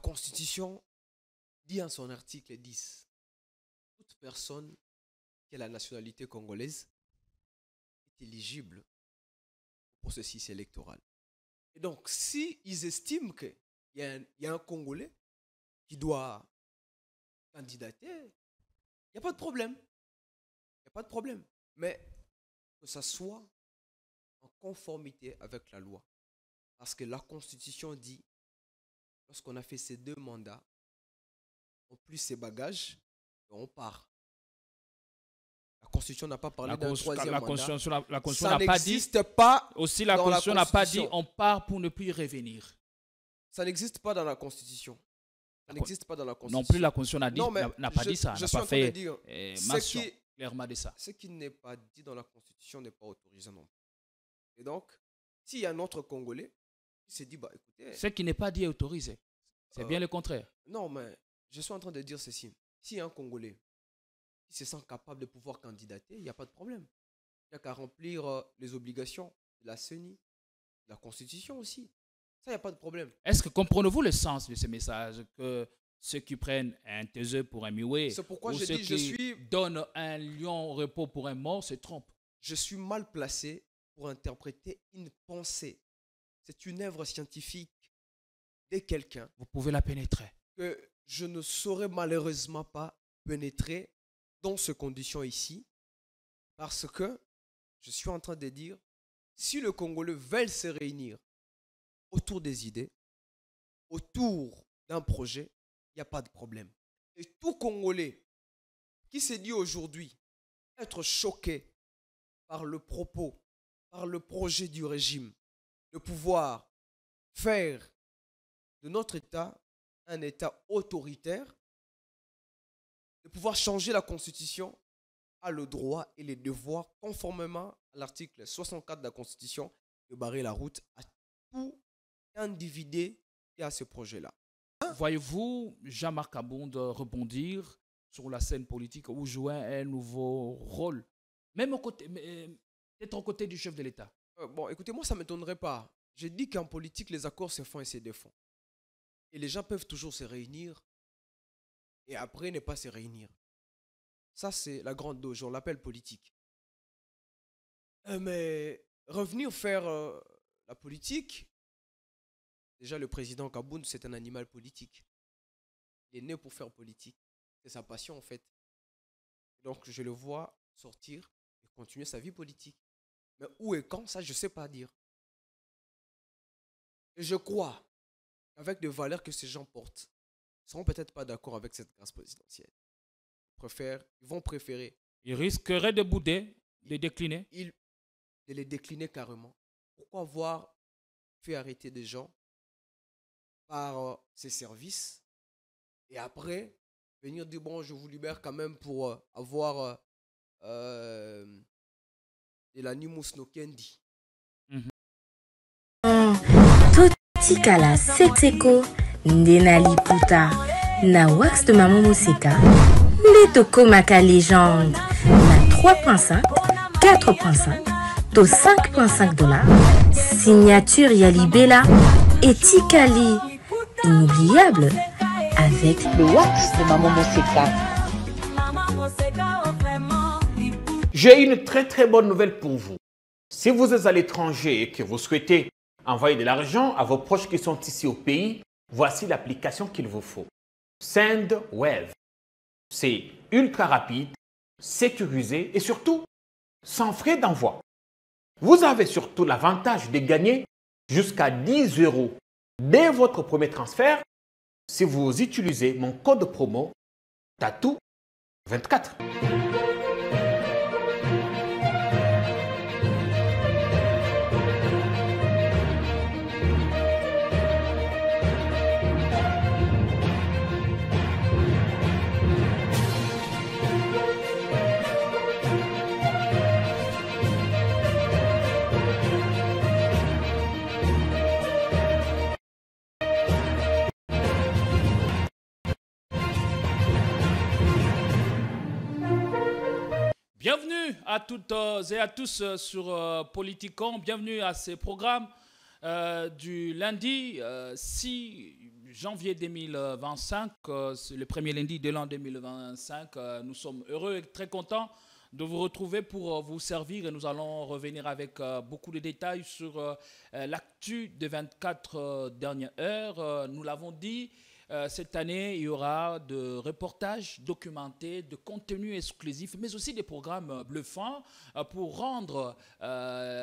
Constitution dit en son article 10, toute personne qui a la nationalité congolaise est éligible au processus électoral. Et donc, si ils estiment qu'il y a un Congolais qui doit candidater, il n'y a pas de problème. Il n'y a pas de problème. Mais que ça soit en conformité avec la loi. Parce que la Constitution dit, lorsqu'on a fait ces 2 mandats, on plus ses bagages, et on part. La Constitution n'a pas parlé d'un 3e mandat. La Constitution ça n'a pas n'existe pas. Aussi, la Constitution n'a pas dit on part pour ne plus y revenir. Ça n'existe pas dans la Constitution. Ça n'existe pas dans la Constitution. Non plus, la Constitution n'a pas dit ça. Je n'a suis pas en train de fait dire, mention clairement de ça. Ce qui n'est pas dit dans la Constitution n'est pas autorisé non plus. Et donc, s'il y a un autre Congolais qui s'est dit, bah écoutez... Ce qui n'est pas dit est autorisé. C'est bien le contraire. Non, mais je suis en train de dire ceci. S'il y a un Congolais qui se sent capable de pouvoir candidater, il n'y a pas de problème. Il n'y a qu'à remplir les obligations de la CENI, de la Constitution aussi. Ça, il n'y a pas de problème. Est-ce que comprenez-vous le sens de ce message que ceux qui prennent un taiseux pour un muet, c'est pourquoi ou je ceux dis, qui donnent un lion au repos pour un mort se trompent? Je suis mal placé pour interpréter une pensée. C'est une œuvre scientifique de quelqu'un. Vous pouvez la pénétrer. Que je ne saurais malheureusement pas pénétrer dans ces conditions ici. Parce que je suis en train de dire, si le Congolais veut se réunir autour des idées, autour d'un projet, il n'y a pas de problème. Et tout Congolais qui s'est dit aujourd'hui être choqué par le propos, par le projet du régime, de pouvoir faire de notre État un État autoritaire, de pouvoir changer la Constitution, a le droit et les devoirs, conformément à l'article 64 de la Constitution, de barrer la route à tout individu qui a ce projet-là. Voyez-vous Jean-Marc Abound rebondir sur la scène politique ou jouer un nouveau rôle, même peut-être aux côtés du chef de l'État? Bon, écoutez, moi, ça ne m'étonnerait pas. J'ai dit qu'en politique, les accords se font et se défont. Et les gens peuvent toujours se réunir et après ne pas se réunir. Ça, c'est la grande dose, on l'appelle politique. Mais revenir faire la politique, déjà le président Kabound, c'est un animal politique. Il est né pour faire politique. C'est sa passion en fait. Donc je le vois sortir et continuer sa vie politique. Mais où et quand, ça je ne sais pas dire. Et je crois qu'avec les valeurs que ces gens portent, ils ne seront peut-être pas d'accord avec cette grâce présidentielle. Ils vont préférer. Ils risqueraient de bouder, de décliner. De les décliner carrément. Pourquoi avoir fait arrêter des gens par ces services et après venir dire bon, je vous libère quand même pour avoir de l'animus no kendi. Totikala sexeko ndenali puta na wax de maman Moseka Ndetoko Maka légende na 3.5 4.5 to 5.5 $. Signature Yalibela et Tikali. Inoubliable avec le wax de Maman Moseka. J'ai une très bonne nouvelle pour vous. Si vous êtes à l'étranger et que vous souhaitez envoyer de l'argent à vos proches qui sont ici au pays, voici l'application qu'il vous faut. SendWave. C'est ultra rapide, sécurisé et surtout sans frais d'envoi. Vous avez surtout l'avantage de gagner jusqu'à 10 € dès votre premier transfert si vous utilisez mon code promo TATOU24. Bienvenue à toutes et à tous sur Politikon. Bienvenue à ces programmes du lundi 6 janvier 2025, c'est le premier lundi de l'an 2025. Nous sommes heureux et très contents de vous retrouver pour vous servir et nous allons revenir avec beaucoup de détails sur l'actu des 24 dernières heures. Nous l'avons dit, cette année, il y aura de reportages documentés, de contenus exclusifs, mais aussi des programmes bluffants pour rendre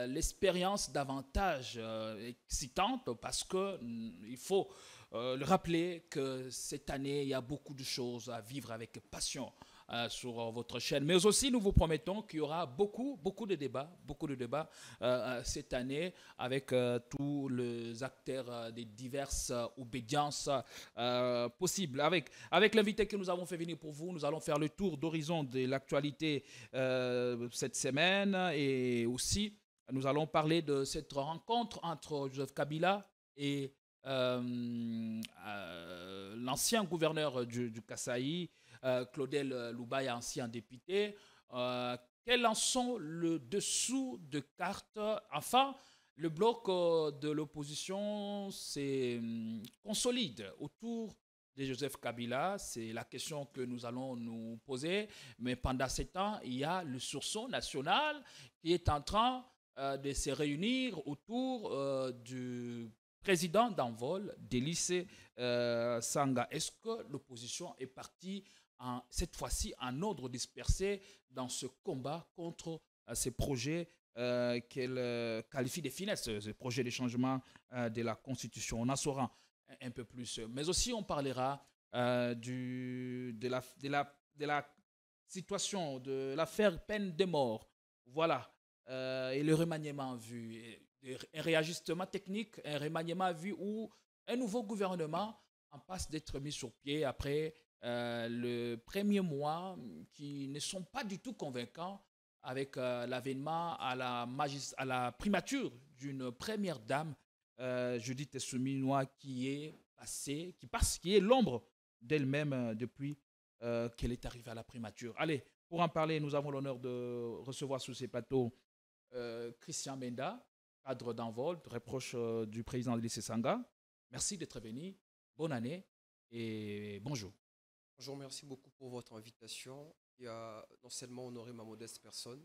l'expérience davantage excitante parce qu'il faut le rappeler que cette année, il y a beaucoup de choses à vivre avec passion sur votre chaîne. Mais aussi, nous vous promettons qu'il y aura beaucoup de débats cette année avec tous les acteurs des diverses obédiences possibles. Avec l'invité que nous avons fait venir pour vous, nous allons faire le tour d'horizon de l'actualité cette semaine et aussi, nous allons parler de cette rencontre entre Joseph Kabila et l'ancien gouverneur du Kasaï, Claudel Loubaya, ancien député. Quels en sont le dessous de cartes? Enfin, le bloc de l'opposition se consolide autour de Joseph Kabila. C'est la question que nous allons nous poser. Mais pendant ce temps, il y a le sursaut national qui est en train de se réunir autour du président d'envol, Délice Sanga. Est-ce que l'opposition est partie cette fois-ci en ordre dispersé dans ce combat contre ces projets qu'elle qualifie de finesse, ces projets de changement de la Constitution? On en saura un peu plus. Mais aussi, on parlera de la situation, de l'affaire peine de mort. Voilà. Et le remaniement vu. Un réajustement technique, un remaniement vu où un nouveau gouvernement en passe d'être mis sur pied après le premier mois qui ne sont pas du tout convaincants avec l'avènement à la primature d'une première dame, Judith Souminois, qui est l'ombre d'elle-même depuis qu'elle est arrivée à la primature. Allez, pour en parler, nous avons l'honneur de recevoir sur ces plateaux Christian Menda, cadre d'envol, très proche du président de l'ICE Sanga. Merci d'être venu. Bonne année et bonjour. Bonjour, merci beaucoup pour votre invitation qui a non seulement honoré ma modeste personne,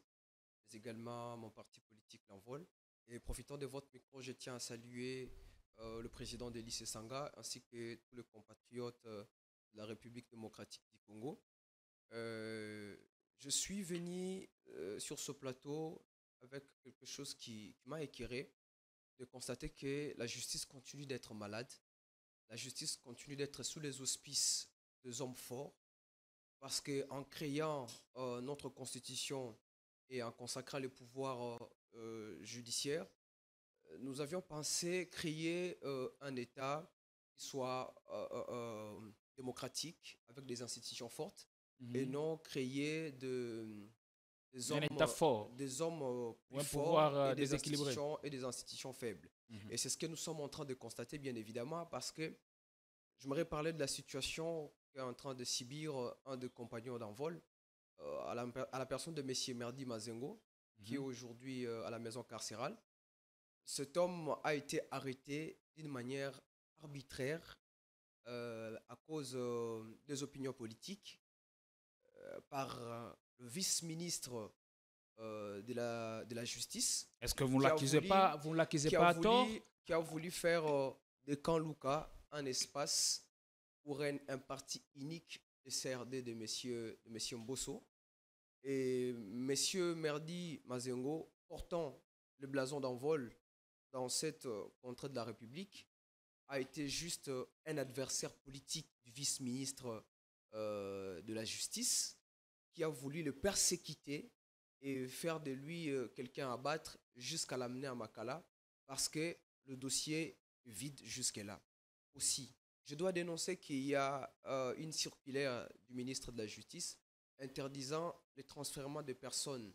mais également mon parti politique, l'Envol. Et profitant de votre micro, je tiens à saluer le président de l'ICE Sanga ainsi que tous les compatriotes de la République démocratique du Congo. Je suis venu sur ce plateau avec quelque chose qui m'a éclairé, de constater que la justice continue d'être malade, la justice continue d'être sous les auspices des hommes forts, parce qu'en créant notre constitution et en consacrant les pouvoirs judiciaires, nous avions pensé créer un État qui soit démocratique, avec des institutions fortes, et non créer des hommes plus forts et des institutions faibles. Et c'est ce que nous sommes en train de constater, bien évidemment, parce que j'aimerais parler de la situation qui est en train de subir un des compagnons d'envol, à la personne de M. Merdi Mazengo, qui est aujourd'hui à la maison carcérale. Cet homme a été arrêté d'une manière arbitraire à cause des opinions politiques par le vice-ministre de la justice. Est-ce que vous ne l'accusez pas à tort? Qui a voulu faire de Kanlouka un espace pour un parti unique de CRD de M. Mbosso. Et M. Merdi Mazengo, portant le blason d'envol dans cette contrée de la République, a été juste un adversaire politique du vice-ministre de la Justice, qui a voulu le persécuter et faire de lui quelqu'un à battre jusqu'à l'amener à Makala, parce que le dossier est vide jusque-là. Aussi, je dois dénoncer qu'il y a une circulaire du ministre de la Justice interdisant le transfèrement de personnes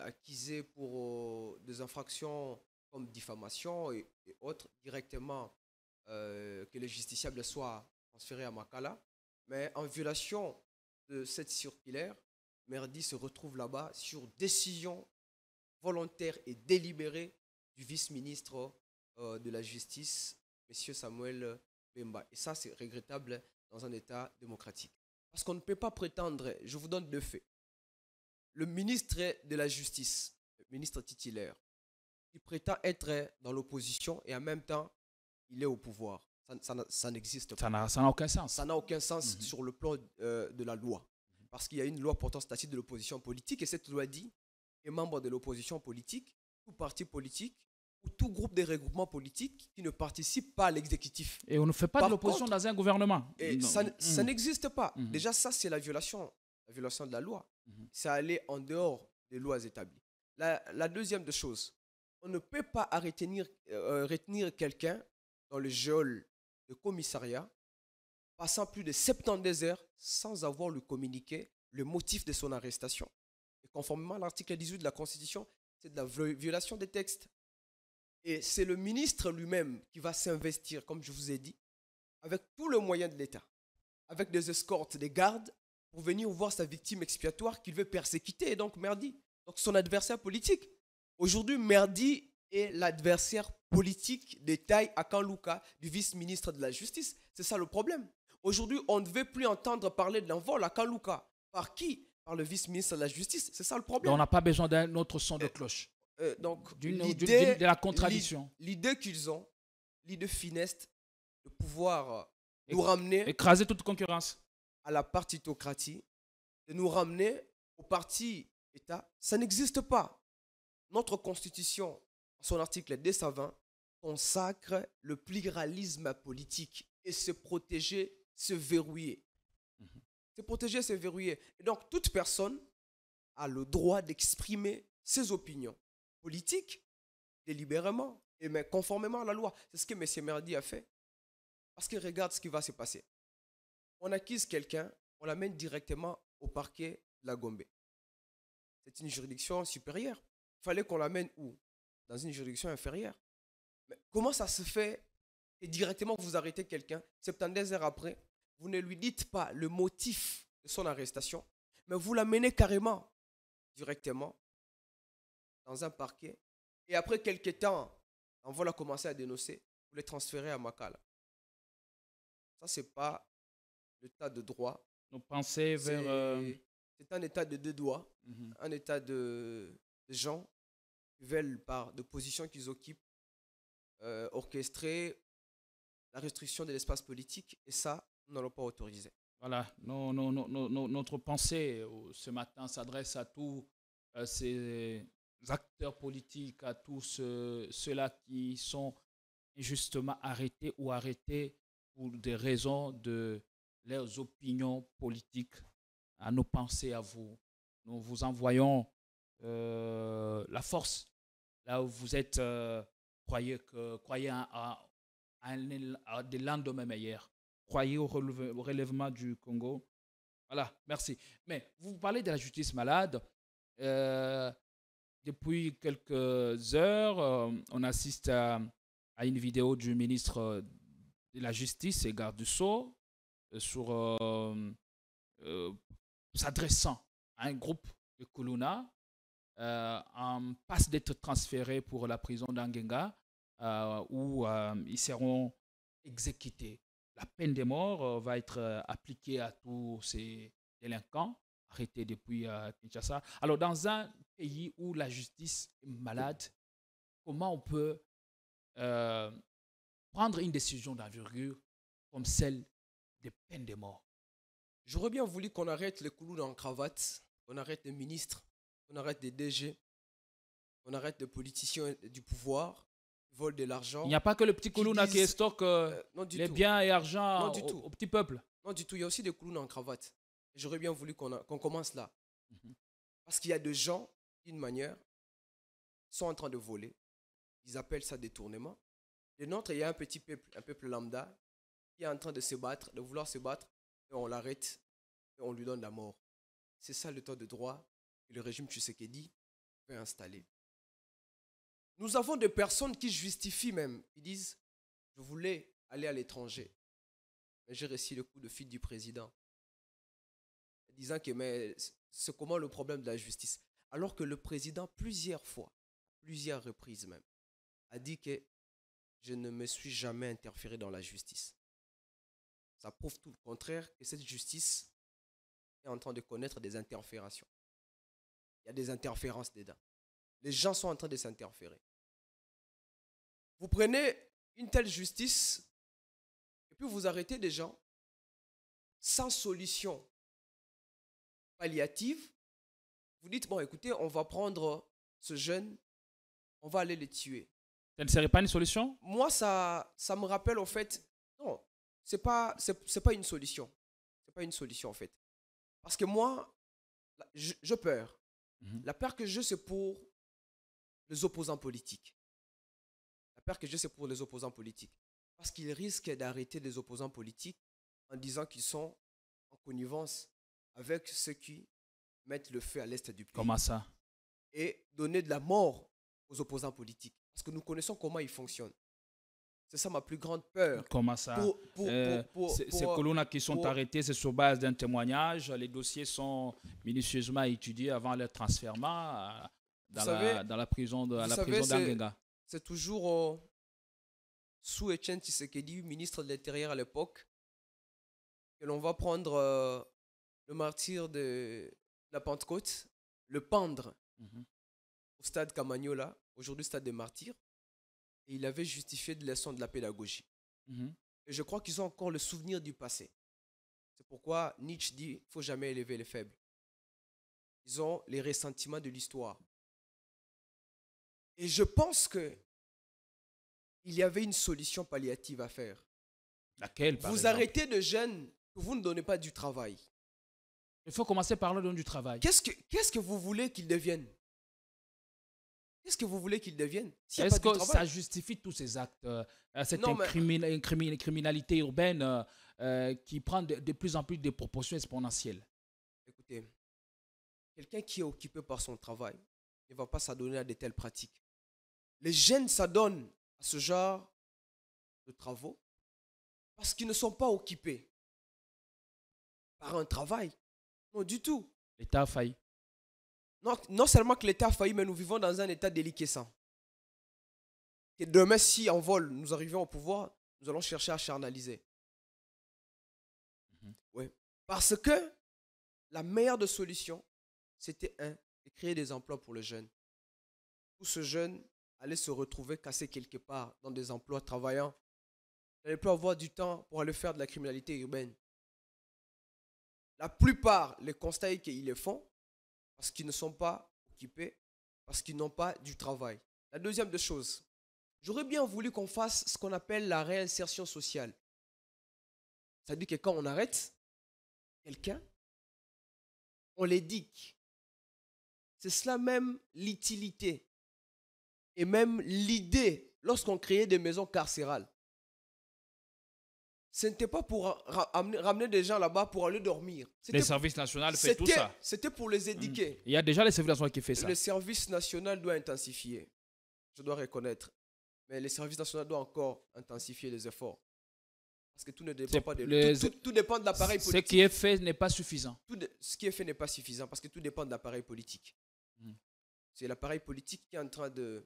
accusées pour des infractions comme diffamation et autres directement, que le justiciable soit transféré à Makala. Mais en violation de cette circulaire, Merdi se retrouve là-bas sur décision volontaire et délibérée du vice-ministre de la Justice, M. Samuel Bemba. Et ça, c'est regrettable dans un État démocratique. Parce qu'on ne peut pas prétendre, je vous donne deux faits. Le ministre de la Justice, le ministre titulaire, il prétend être dans l'opposition et en même temps, il est au pouvoir. Ça n'existe pas. Ça n'a aucun sens. Ça n'a aucun sens sur le plan de la loi. Parce qu'il y a une loi portant statut de l'opposition politique et cette loi dit les membres de l'opposition politique, tout parti politique ou tout groupe de regroupement politique qui ne participe pas à l'exécutif. Et on ne fait pas Par de l'opposition contre, dans un gouvernement. Et Non. ça n'existe pas. Mhm. Déjà, ça, c'est la violation de la loi. C'est aller en dehors des lois établies. La deuxième des choses, on ne peut pas retenir quelqu'un dans le geôle de commissariat passant plus de 72 heures sans avoir lui communiqué le motif de son arrestation. Et conformément à l'article 18 de la Constitution, c'est de la violation des textes. Et c'est le ministre lui-même qui va s'investir, comme je vous ai dit, avec tous les moyens de l'État, avec des escortes, des gardes, pour venir voir sa victime expiatoire qu'il veut persécuter, et donc Merdi, donc son adversaire politique. Aujourd'hui, Merdi est l'adversaire politique de Taï Akanlouka, du vice-ministre de la Justice. C'est ça le problème. Aujourd'hui, on ne veut plus entendre parler de l'envol à Akanlouka. Par qui? Par le vice-ministre de la Justice. C'est ça le problème. Donc on n'a pas besoin d'un autre son de cloche. Donc, De la contradiction. L'idée qu'ils ont, l'idée funeste de pouvoir nous ramener Écraser toute concurrence. à la partitocratie, de nous ramener au parti-État, ça n'existe pas. Notre Constitution, son article 220, consacre le pluralisme politique et se protéger, se verrouiller. Se protéger, se verrouiller. Et donc, toute personne a le droit d'exprimer ses opinions politiques délibérément, et mais conformément à la loi. C'est ce que M. Merdi a fait. Parce que regarde ce qui va se passer. On accuse quelqu'un, on l'amène directement au parquet de la Gombe. C'est une juridiction supérieure. Il fallait qu'on l'amène où? Dans une juridiction inférieure. Mais comment ça se fait que directement vous arrêtez quelqu'un, 72 heures après, vous ne lui dites pas le motif de son arrestation, mais vous l'amenez carrément, directement, dans un parquet. Et après quelques temps, on va la commencer à dénoncer, vous les transférez à Makala. Ça, ce n'est pas l'état de droit. Nous penser vers... C'est un état de deux doigts, un état de gens qui veulent, par de positions qu'ils occupent, orchestrer la restriction de l'espace politique. Et ça, nous n'allons pas autoriser. Voilà, notre pensée ce matin s'adresse à tous ces acteurs politiques, à tous ceux-là qui sont injustement arrêtés ou arrêtés pour des raisons de leurs opinions politiques. À nos pensées à vous. Nous vous envoyons la force. Là où vous êtes, croyez à des lendemains meilleurs. Croyez au relèvement du Congo. Voilà, merci. Mais vous parlez de la justice malade. Depuis quelques heures, on assiste à une vidéo du ministre de la Justice et garde du Sceau s'adressant à un groupe de Kuluna en passe d'être transférés pour la prison d'Angenga où ils seront exécutés. La peine de mort va être appliquée à tous ces délinquants arrêtés depuis Kinshasa. Alors, dans un pays où la justice est malade, comment on peut prendre une décision d'envergure comme celle des peines de mort? J'aurais bien voulu qu'on arrête les Kuluna en cravate, qu'on arrête les ministres, qu'on arrête les DG, qu'on arrête les politiciens du pouvoir qui volent de l'argent. Il n'y a pas que le petit Kuluna qui stocke les biens et argent au petit peuple. Non, du tout. Il y a aussi des Kuluna en cravate. J'aurais bien voulu qu'on commence là. Parce qu'il y a des gens, d'une manière, sont en train de voler. Ils appellent ça détournement. De nôtre, il y a un petit peuple, un peuple lambda, qui est en train de se battre, de vouloir se battre, et on l'arrête, et on lui donne la mort. C'est ça l'état de droit que le régime Tshisekedi veut installer. Nous avons des personnes qui justifient même, qui disent « Je voulais aller à l'étranger, mais j'ai reçu le coup de fil du président. » Disant que mais c'est comment le problème de la justice. Alors que le président, plusieurs fois, plusieurs reprises même, a dit que je ne me suis jamais interféré dans la justice. ça prouve tout le contraire que cette justice est en train de connaître des interférations. Il y a des interférences dedans. Les gens sont en train de s'interférer. Vous prenez une telle justice et puis vous arrêtez des gens sans solution palliative. Vous dites, bon, écoutez, on va prendre ce jeune, on va aller le tuer. Ça ne serait pas une solution? Moi, ça me rappelle, en fait, non, c'est pas une solution. C'est pas une solution, en fait. Parce que moi, je peur. La peur que j'ai, c'est pour les opposants politiques. La peur que j'ai, c'est pour les opposants politiques. Parce qu'ils risquent d'arrêter les opposants politiques en disant qu'ils sont en connivence avec ceux qui mettent le feu à l'est du pays. Comment ça? Et donner de la mort aux opposants politiques. Parce que nous connaissons comment ils fonctionnent. C'est ça ma plus grande peur. Comment ça? Ces colonnes qui sont arrêtés, c'est sur base d'un témoignage. Les dossiers sont minutieusement étudiés avant leur transfert dans la prison d'Angenga. C'est toujours sous Etienne Tshisekedi, ministre de l'Intérieur à l'époque, que l'on va prendre le martyr de la Pentecôte, le pendre au stade Camagnola, aujourd'hui stade des martyrs. Et il avait justifié de leçons de la pédagogie. Et je crois qu'ils ont encore le souvenir du passé. C'est pourquoi Nietzsche dit qu'il ne faut jamais élever les faibles. Ils ont les ressentiments de l'histoire. Et je pense qu'il y avait une solution palliative à faire. Laquelle, par exemple? Vous arrêtez de jeunes que vous ne donnez pas du travail. Il faut commencer par leur donner du travail. Qu'est-ce que vous voulez qu'ils deviennent? Qu'est-ce que vous voulez qu'ils deviennent? Est-ce que ça justifie tous ces actes? Cette criminalité urbaine qui prend de plus en plus des proportions exponentielles. Écoutez, quelqu'un qui est occupé par son travail ne va pas s'adonner à de telles pratiques. Les jeunes s'adonnent à ce genre de travaux parce qu'ils ne sont pas occupés par un travail. Non, du tout. L'État a failli. Non seulement que l'État a failli, mais nous vivons dans un état déliquescent. Et demain, si en vol, nous arrivons au pouvoir, nous allons chercher à charnaliser. Oui. Parce que la meilleure des solutions, c'était de créer des emplois pour les jeunes. Tous ces jeunes allaient se retrouver cassés quelque part dans des emplois travaillants. Ils n'allaient plus avoir du temps pour aller faire de la criminalité urbaine. La plupart, les constats qu'ils le font, parce qu'ils ne sont pas occupés, parce qu'ils n'ont pas du travail. La deuxième des choses, j'aurais bien voulu qu'on fasse ce qu'on appelle la réinsertion sociale. C'est-à-dire que quand on arrête quelqu'un, on l'éduque. C'est cela même l'utilité et même l'idée lorsqu'on créait des maisons carcérales. Ce n'était pas pour ramener des gens là-bas pour aller dormir. Les services nationaux font tout ça. C'était pour les éduquer. Il y a déjà les services nationaux qui font ça. Le service national doit intensifier. Je dois reconnaître. Mais les services nationaux doivent encore intensifier les efforts. Parce que tout ne dépend pas de... Tout dépend de l'appareil politique. Ce qui est fait n'est pas suffisant. Ce qui est fait n'est pas suffisant parce que tout dépend de l'appareil politique. C'est l'appareil politique qui est en train de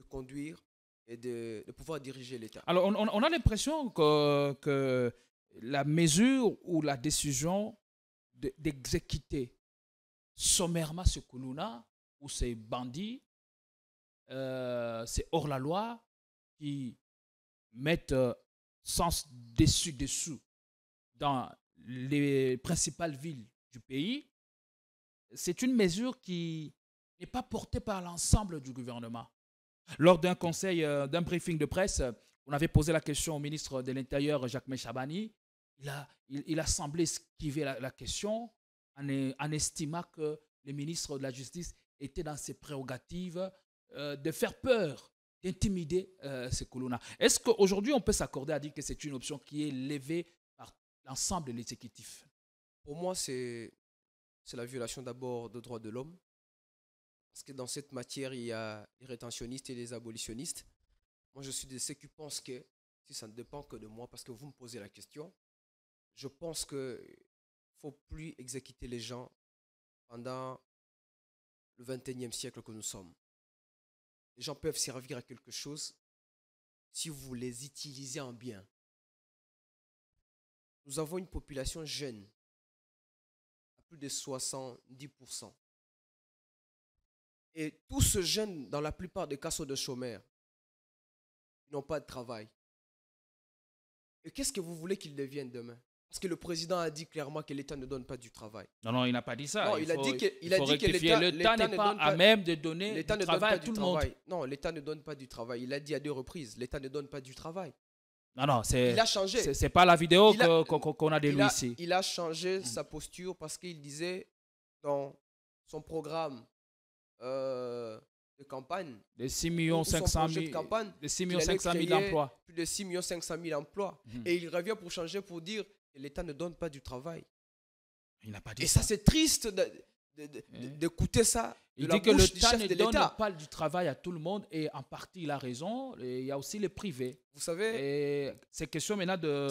conduire et de pouvoir diriger l'État. Alors, on a l'impression que la mesure ou la décision d'exécuter sommairement ce Koulouna ou ces bandits, c'est hors la loi qui mettent sens dessous dans les principales villes du pays, c'est une mesure qui n'est pas portée par l'ensemble du gouvernement. Lors d'un conseil, d'un briefing de presse, on avait posé la question au ministre de l'Intérieur, Jacques Chabani. Il a semblé esquiver la question en estimant que le ministre de la Justice était dans ses prérogatives de faire peur, d'intimider ces colonnes. Est-ce qu'aujourd'hui, on peut s'accorder à dire que c'est une option qui est levée par l'ensemble de l'exécutif? Pour moi, c'est la violation d'abord des droits de l'homme. Parce que dans cette matière, il y a les rétentionnistes et les abolitionnistes. Moi, je suis de ceux qui pensent que, si ça ne dépend que de moi, parce que vous me posez la question, je pense qu'il ne faut plus exécuter les gens pendant le 21e siècle que nous sommes. Les gens peuvent servir à quelque chose si vous les utilisez en bien. nous avons une population jeune, à plus de 70%. Et tous ces jeunes, dans la plupart des cas, sont des chômeurs. Ils n'ont pas de travail. Et qu'est-ce que vous voulez qu'ils deviennent demain? Parce que le président a dit clairement que l'État ne donne pas du travail. Non, il n'a pas dit ça. Non, il a dit que l'État n'est pas à même de donner du travail à tout le monde. Non, l'État ne donne pas du travail. Il a dit à 2 reprises, l'État ne donne pas du travail. Non, il a changé. C'est pas la vidéo qu'on a de lui ici. Il a changé sa posture parce qu'il disait dans son programme de campagne, de 6 500 000 emplois. Plus de 6 500 000 emplois. Et il revient pour changer, pour dire que l'État ne donne pas du travail. Il n'a pas dit et ça. ça, c'est triste d'écouter ça. Il dit que l'État ne donne pas du travail à tout le monde et en partie, il a raison. Et il y a aussi les privés. Vous savez, et c'est question maintenant de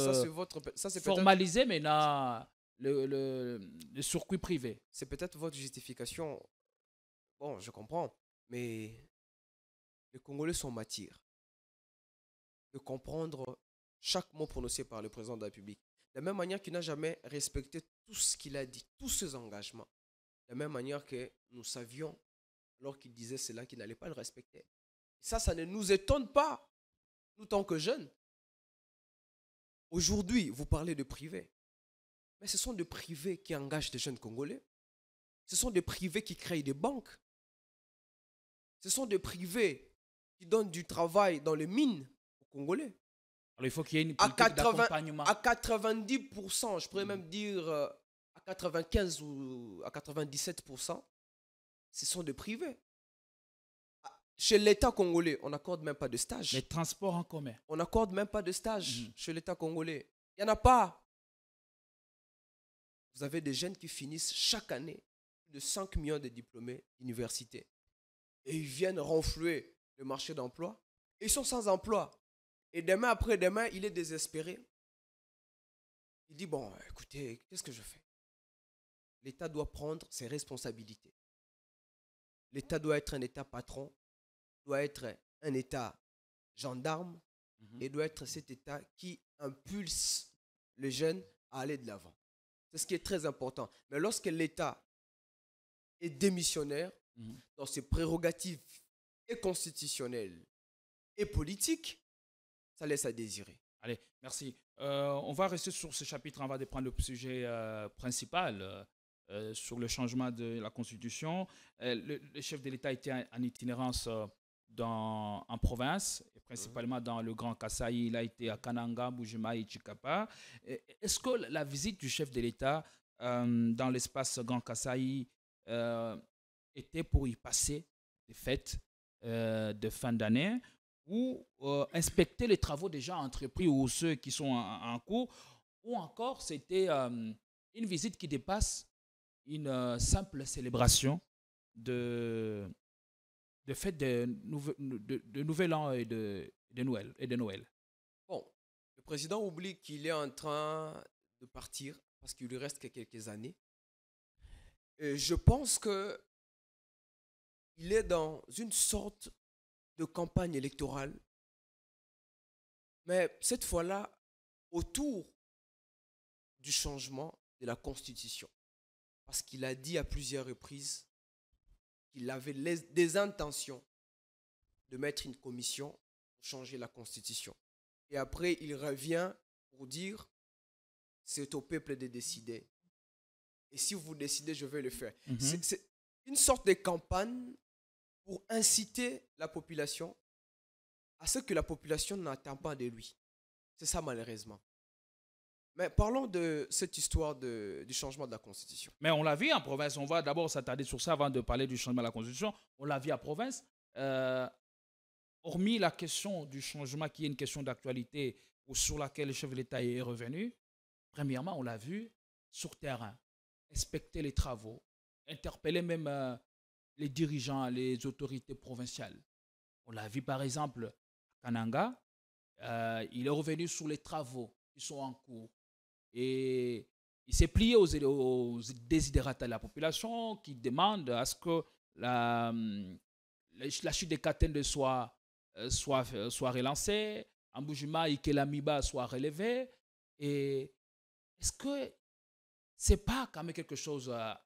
formaliser maintenant le circuit privé. C'est peut-être votre justification. Bon, je comprends. Mais les Congolais sont matières de comprendre chaque mot prononcé par le président de la République. De la même manière qu'il n'a jamais respecté tout ce qu'il a dit, tous ses engagements. De la même manière que nous savions, alors qu'il disait cela, qu'il n'allait pas le respecter. Ça ne nous étonne pas, nous tant que jeunes. Aujourd'hui, vous parlez de privés. Mais ce sont des privés qui engagent des jeunes Congolais. Ce sont des privés qui créent des banques. Ce sont des privés qui donnent du travail dans les mines aux Congolais. Alors il faut qu'il y ait une politique d'accompagnement. À 90%, je pourrais même dire à 95 ou à 97%, ce sont des privés. Chez l'État congolais, on n'accorde même pas de stage. Les transports en commun. On n'accorde même pas de stage chez l'État congolais. Il n'y en a pas. Vous avez des jeunes qui finissent chaque année plus de 5 millions de diplômés d'université. Et ils viennent renflouer le marché d'emploi. Ils sont sans emploi. Et demain après demain, il est désespéré. Il dit, bon, écoutez, qu'est-ce que je fais? L'État doit prendre ses responsabilités. L'État doit être un État patron, doit être un État gendarme, et doit être cet État qui impulse les jeunes à aller de l'avant. C'est ce qui est très important. Mais lorsque l'État est démissionnaire, dans ses prérogatives et constitutionnelles et politiques, ça laisse à désirer. Allez, merci. On va rester sur ce chapitre, on va prendre le sujet principal sur le changement de la Constitution. Le chef de l'État était en itinérance en province, et principalement dans le Grand Kasaï. Il a été à Kananga, Mbujima et Chikapa. Est-ce que la visite du chef de l'État dans l'espace Grand Kasaï était pour y passer des fêtes de fin d'année ou inspecter les travaux déjà entrepris ou ceux qui sont en cours, ou encore c'était une visite qui dépasse une simple célébration de fête de Nouvel An et de Noël. Bon, le président oublie qu'il est en train de partir parce qu'il lui reste que quelques années. Et je pense que il est dans une sorte de campagne électorale, mais cette fois-là, autour du changement de la Constitution. Parce qu'il a dit à plusieurs reprises qu'il avait des intentions de mettre une commission pour changer la Constitution. Et après, il revient pour dire, c'est au peuple de décider. Et si vous décidez, je vais le faire. C'est une sorte de campagne pour inciter la population à ce que la population n'attend pas de lui. C'est ça, malheureusement. Mais parlons de cette histoire du changement de la Constitution. Mais on l'a vu en province. On va d'abord s'attarder sur ça avant de parler du changement de la Constitution. On l'a vu en province. Hormis la question du changement qui est une question d'actualité ou sur laquelle le chef de l'État est revenu, premièrement, on l'a vu sur terrain, inspecter les travaux, interpeller même les dirigeants, les autorités provinciales. On l'a vu par exemple à Kananga, il est revenu sur les travaux qui sont en cours et il s'est plié aux désidérata de la population qui demandent à ce que la chute des Katende soit relancée, Mbujima et Kelamiba soit relevé et Est-ce que c'est pas quand même quelque chose à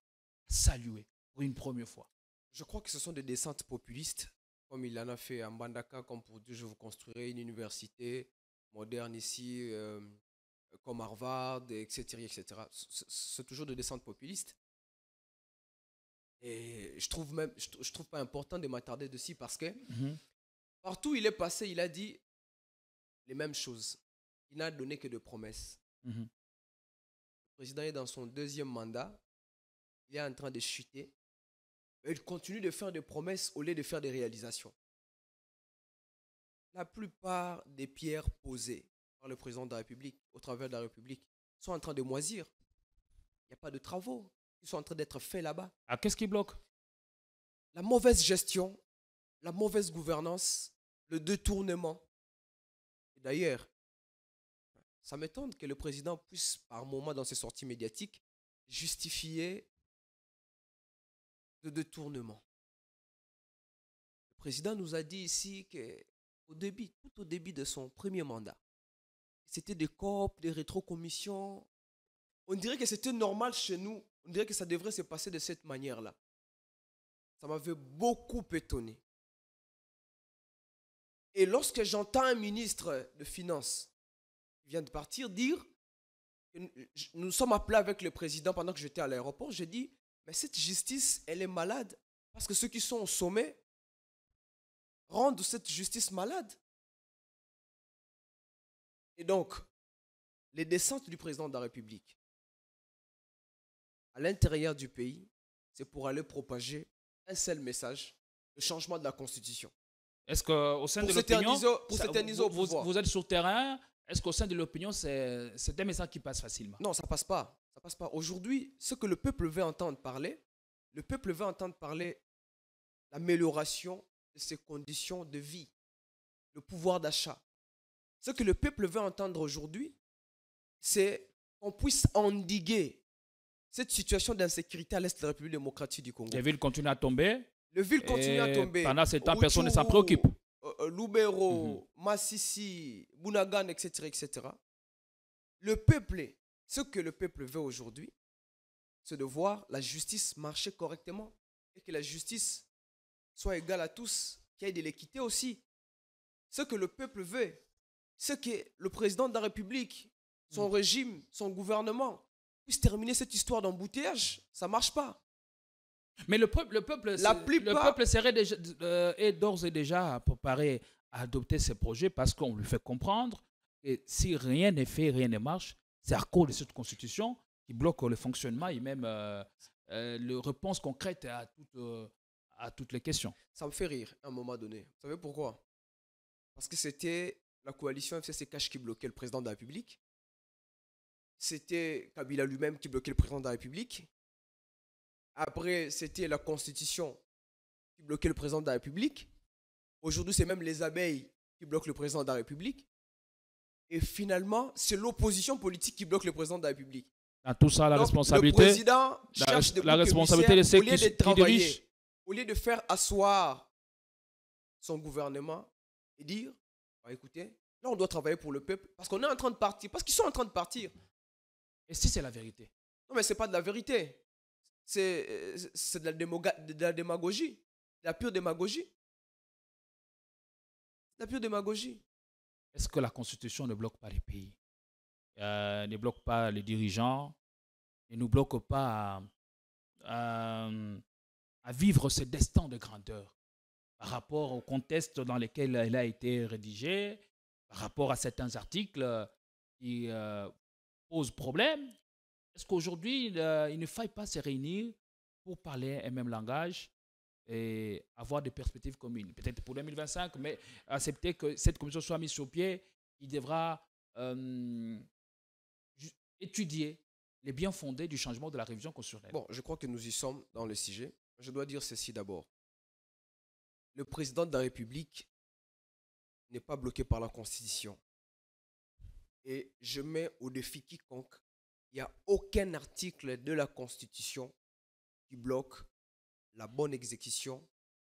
saluer pour une première fois? Je crois que ce sont des descentes populistes, comme il en a fait à Mbandaka, comme pour dire je vous construirai une université moderne ici, comme Harvard, etc. etc. C'est toujours des descentes populistes. Et je trouve pas important de m'attarder dessus parce que partout où il est passé, il a dit les mêmes choses. Il n'a donné que de promesses. Mhm. Le président est dans son deuxième mandat. Il est en train de chuter. Mais il continue de faire des promesses au lieu de faire des réalisations. La plupart des pierres posées par le président de la République, au travers de la République, sont en train de moisir. Il n'y a pas de travaux qui sont en train d'être faits là-bas. Ah, qu'est-ce qui bloque? La mauvaise gestion, la mauvaise gouvernance, le détournement. Et d'ailleurs, ça m'étonne que le président puisse, par moment, dans ses sorties médiatiques, justifier de détournement. Le président nous a dit ici tout au début de son premier mandat, c'était des COP, des rétrocommissions. On dirait que c'était normal chez nous. On dirait que ça devrait se passer de cette manière-là. Ça m'avait beaucoup étonné. Et lorsque j'entends un ministre de Finances qui vient de partir dire que nous sommes appelés avec le président pendant que j'étais à l'aéroport, j'ai dit, mais cette justice, elle est malade. Parce que ceux qui sont au sommet rendent cette justice malade. Et donc, les descentes du président de la République à l'intérieur du pays, c'est pour aller propager un seul message, le changement de la Constitution. Est-ce qu'au sein de l'opinion, vous êtes sur le terrain, est-ce qu'au sein de l'opinion, c'est un message qui passe facilement? Non, ça passe pas. Ça passe pas. Aujourd'hui, ce que le peuple veut entendre parler, l'amélioration de ses conditions de vie, le pouvoir d'achat. Ce que le peuple veut entendre aujourd'hui, c'est qu'on puisse endiguer cette situation d'insécurité à l'est de la République démocratique du Congo. Les villes continuent à tomber. Les villes continuent à tomber. Pendant ce temps, personne ne s'en préoccupe. Lubero, Massissi, Bunagan, etc., etc. Le peuple, ce que le peuple veut aujourd'hui, c'est de voir la justice marcher correctement et que la justice soit égale à tous, qu'il y ait de l'équité aussi. Ce que le peuple veut, c'est que le président de la République, son régime, son gouvernement puisse terminer cette histoire d'embouteillage. Ça ne marche pas. Mais le peuple est d'ores et déjà préparé à adopter ces projets parce qu'on lui fait comprendre que si rien n'est fait, rien ne marche, c'est à cause de cette constitution qui bloque le fonctionnement et même la réponse concrète à toutes les questions. Ça me fait rire à un moment donné. Vous savez pourquoi? Parce que c'était la coalition FCC-Cash qui bloquait le président de la République. C'était Kabila lui-même qui bloquait le président de la République. Après, c'était la Constitution qui bloquait le président de la République. Aujourd'hui, c'est même les abeilles qui bloquent le président de la République. Et finalement, c'est l'opposition politique qui bloque le président de la République. Dans tout ça, Donc, responsabilité, le président cherche la responsabilité de ceux qui dirigent. Au lieu de faire asseoir son gouvernement et dire, bah, écoutez, là, on doit travailler pour le peuple parce qu'on est en train de partir, parce qu'ils sont en train de partir. Et si c'est la vérité? Non, mais ce n'est pas de la vérité. C'est de la démagogie. De la pure démagogie. La pure démagogie. Est-ce que la Constitution ne bloque pas les pays, ne bloque pas les dirigeants, ne nous bloque pas à vivre ce destin de grandeur par rapport au contexte dans lequel elle a été rédigée, par rapport à certains articles qui posent problème? Est-ce qu'aujourd'hui, il ne faille pas se réunir pour parler un même langage et avoir des perspectives communes? Peut-être pour 2025, mais accepter que cette commission soit mise sur pied, il devra étudier les biens fondés du changement de la révision constitutionnelle. Bon, je crois que nous y sommes dans le sujet. Je dois dire ceci d'abord. Le président de la République n'est pas bloqué par la Constitution. Et je mets au défi quiconque. Il n'y a aucun article de la Constitution qui bloque la bonne exécution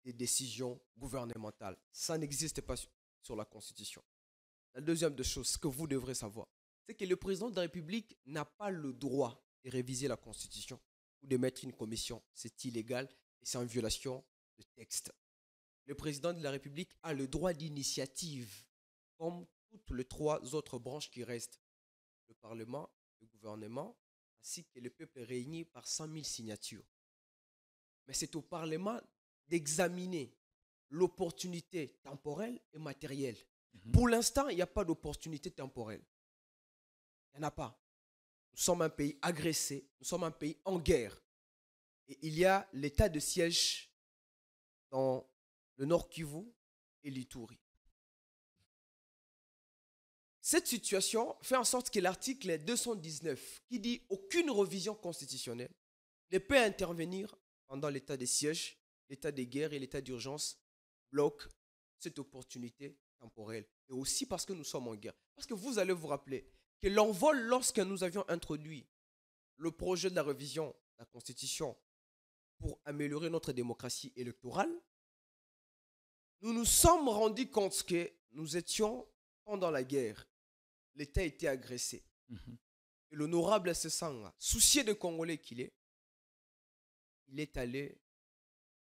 des décisions gouvernementales. Ça n'existe pas sur la Constitution. La deuxième des choses, ce que vous devrez savoir, c'est que le président de la République n'a pas le droit de réviser la Constitution ou de mettre une commission. C'est illégal et c'est en violation de texte. Le président de la République a le droit d'initiative, comme toutes les 3 autres branches qui restent. Le Parlement, le gouvernement, ainsi que le peuple réuni par 100 000 signatures. Mais c'est au Parlement d'examiner l'opportunité temporelle et matérielle. Pour l'instant, il n'y a pas d'opportunité temporelle. Il n'y en a pas. Nous sommes un pays agressé, nous sommes un pays en guerre. Et il y a l'état de siège dans le Nord Kivu et l'Ituri. Cette situation fait en sorte que l'article 219, qui dit aucune révision constitutionnelle ne peut intervenir pendant l'état de siège, l'état de guerre et l'état d'urgence, bloque cette opportunité temporelle. Et aussi parce que nous sommes en guerre. Parce que vous allez vous rappeler que l'envol, lorsque nous avions introduit le projet de la révision de la Constitution pour améliorer notre démocratie électorale, nous nous sommes rendus compte que nous étions pendant la guerre. L'État était agressé. Et l'honorable Sesanga, soucié de Congolais qu'il est, il est allé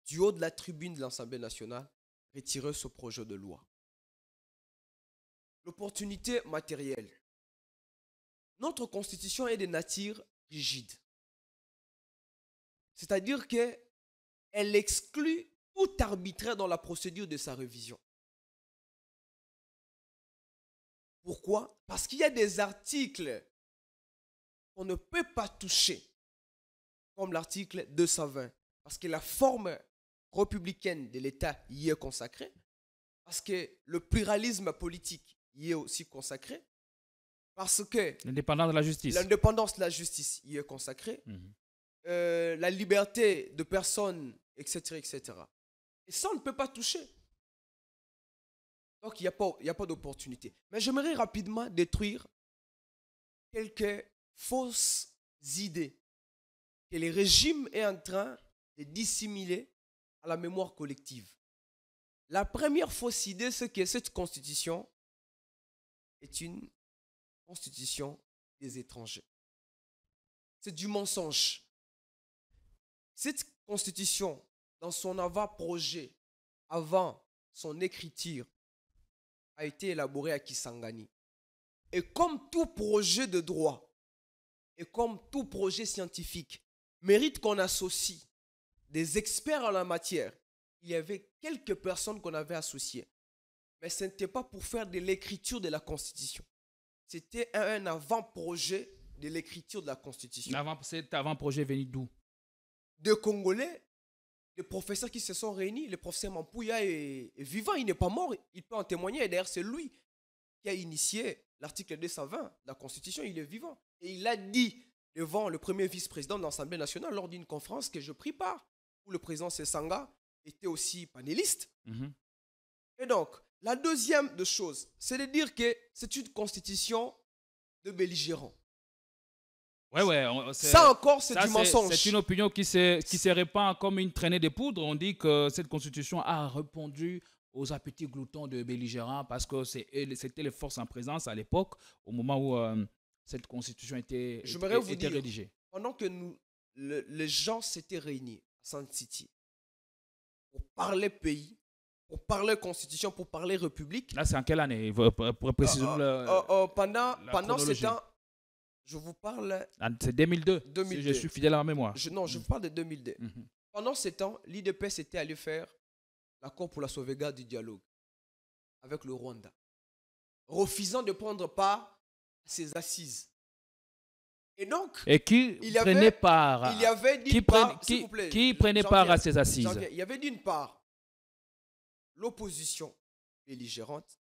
du haut de la tribune de l'Assemblée nationale retirer ce projet de loi. L'opportunité matérielle. Notre constitution est de nature rigide. C'est-à-dire qu'elle exclut tout arbitraire dans la procédure de sa révision. Pourquoi? Parce qu'il y a des articles qu'on ne peut pas toucher, comme l'article 220, parce que la forme républicaine de l'État y est consacrée, parce que le pluralisme politique y est aussi consacré, parce que l'indépendance de la justice. L'indépendance de la justice y est consacrée, la liberté de personnes, etc., etc. Et ça, on ne peut pas toucher. Donc, il n'y a pas d'opportunité. Mais j'aimerais rapidement détruire quelques fausses idées que le régime est en train de dissimuler à la mémoire collective. La première fausse idée, c'est que cette constitution est une constitution des étrangers. C'est du mensonge. Cette constitution, dans son avant-projet, avant son écriture, a été élaborée à Kisangani. Et comme tout projet de droit, et comme tout projet scientifique, mérite qu'on associe des experts en la matière. Il y avait quelques personnes qu'on avait associées. Mais ce n'était pas pour faire de l'écriture de la Constitution. C'était un avant-projet de l'écriture de la Constitution. Cet avant-projet venu d'où? De Congolais, des professeurs qui se sont réunis. Le professeur Mampouya est vivant, il n'est pas mort, il peut en témoigner. Et d'ailleurs, c'est lui qui a initié l'article 220 de la Constitution, il est vivant. Et il a dit devant le premier vice-président de l'Assemblée nationale lors d'une conférence que je pris part, où le président Sesanga était aussi panéliste. Et donc, la deuxième des choses, c'est de dire que c'est une constitution de belligérants. Ça encore, c'est du mensonge. C'est une opinion qui se répand comme une traînée de poudre. On dit que cette constitution a répondu aux appétits gloutons de belligérants parce que c'était les forces en présence à l'époque, au moment où cette constitution était rédigée. Pendant que les gens s'étaient réunis à Sun City pour parler pays, pour parler constitution, pour parler république. Là, c'est en quelle année? Pour préciser pendant ce temps, je vous parle... C'est 2002, si je suis fidèle à ma mémoire. Je vous parle de 2002. Pendant ce temps, l'IDPS était allé faire l'accord pour la sauvegarde du dialogue avec le Rwanda, refusant de prendre part à ces assises. Et donc, qui prenait part à ces assises? Il y avait d'une part l'opposition belligérante,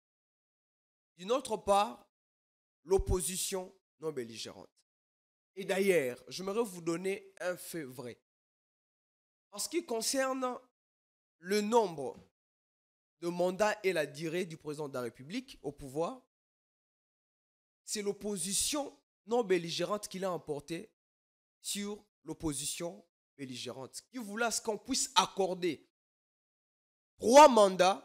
d'une autre part l'opposition non belligérante. Et d'ailleurs, j'aimerais vous donner un fait vrai. En ce qui concerne le nombre de mandats et la durée du président de la République au pouvoir, c'est l'opposition non belligérante qui l'a emporté sur l'opposition belligérante, qui voulait ce qu'on puisse accorder 3 mandats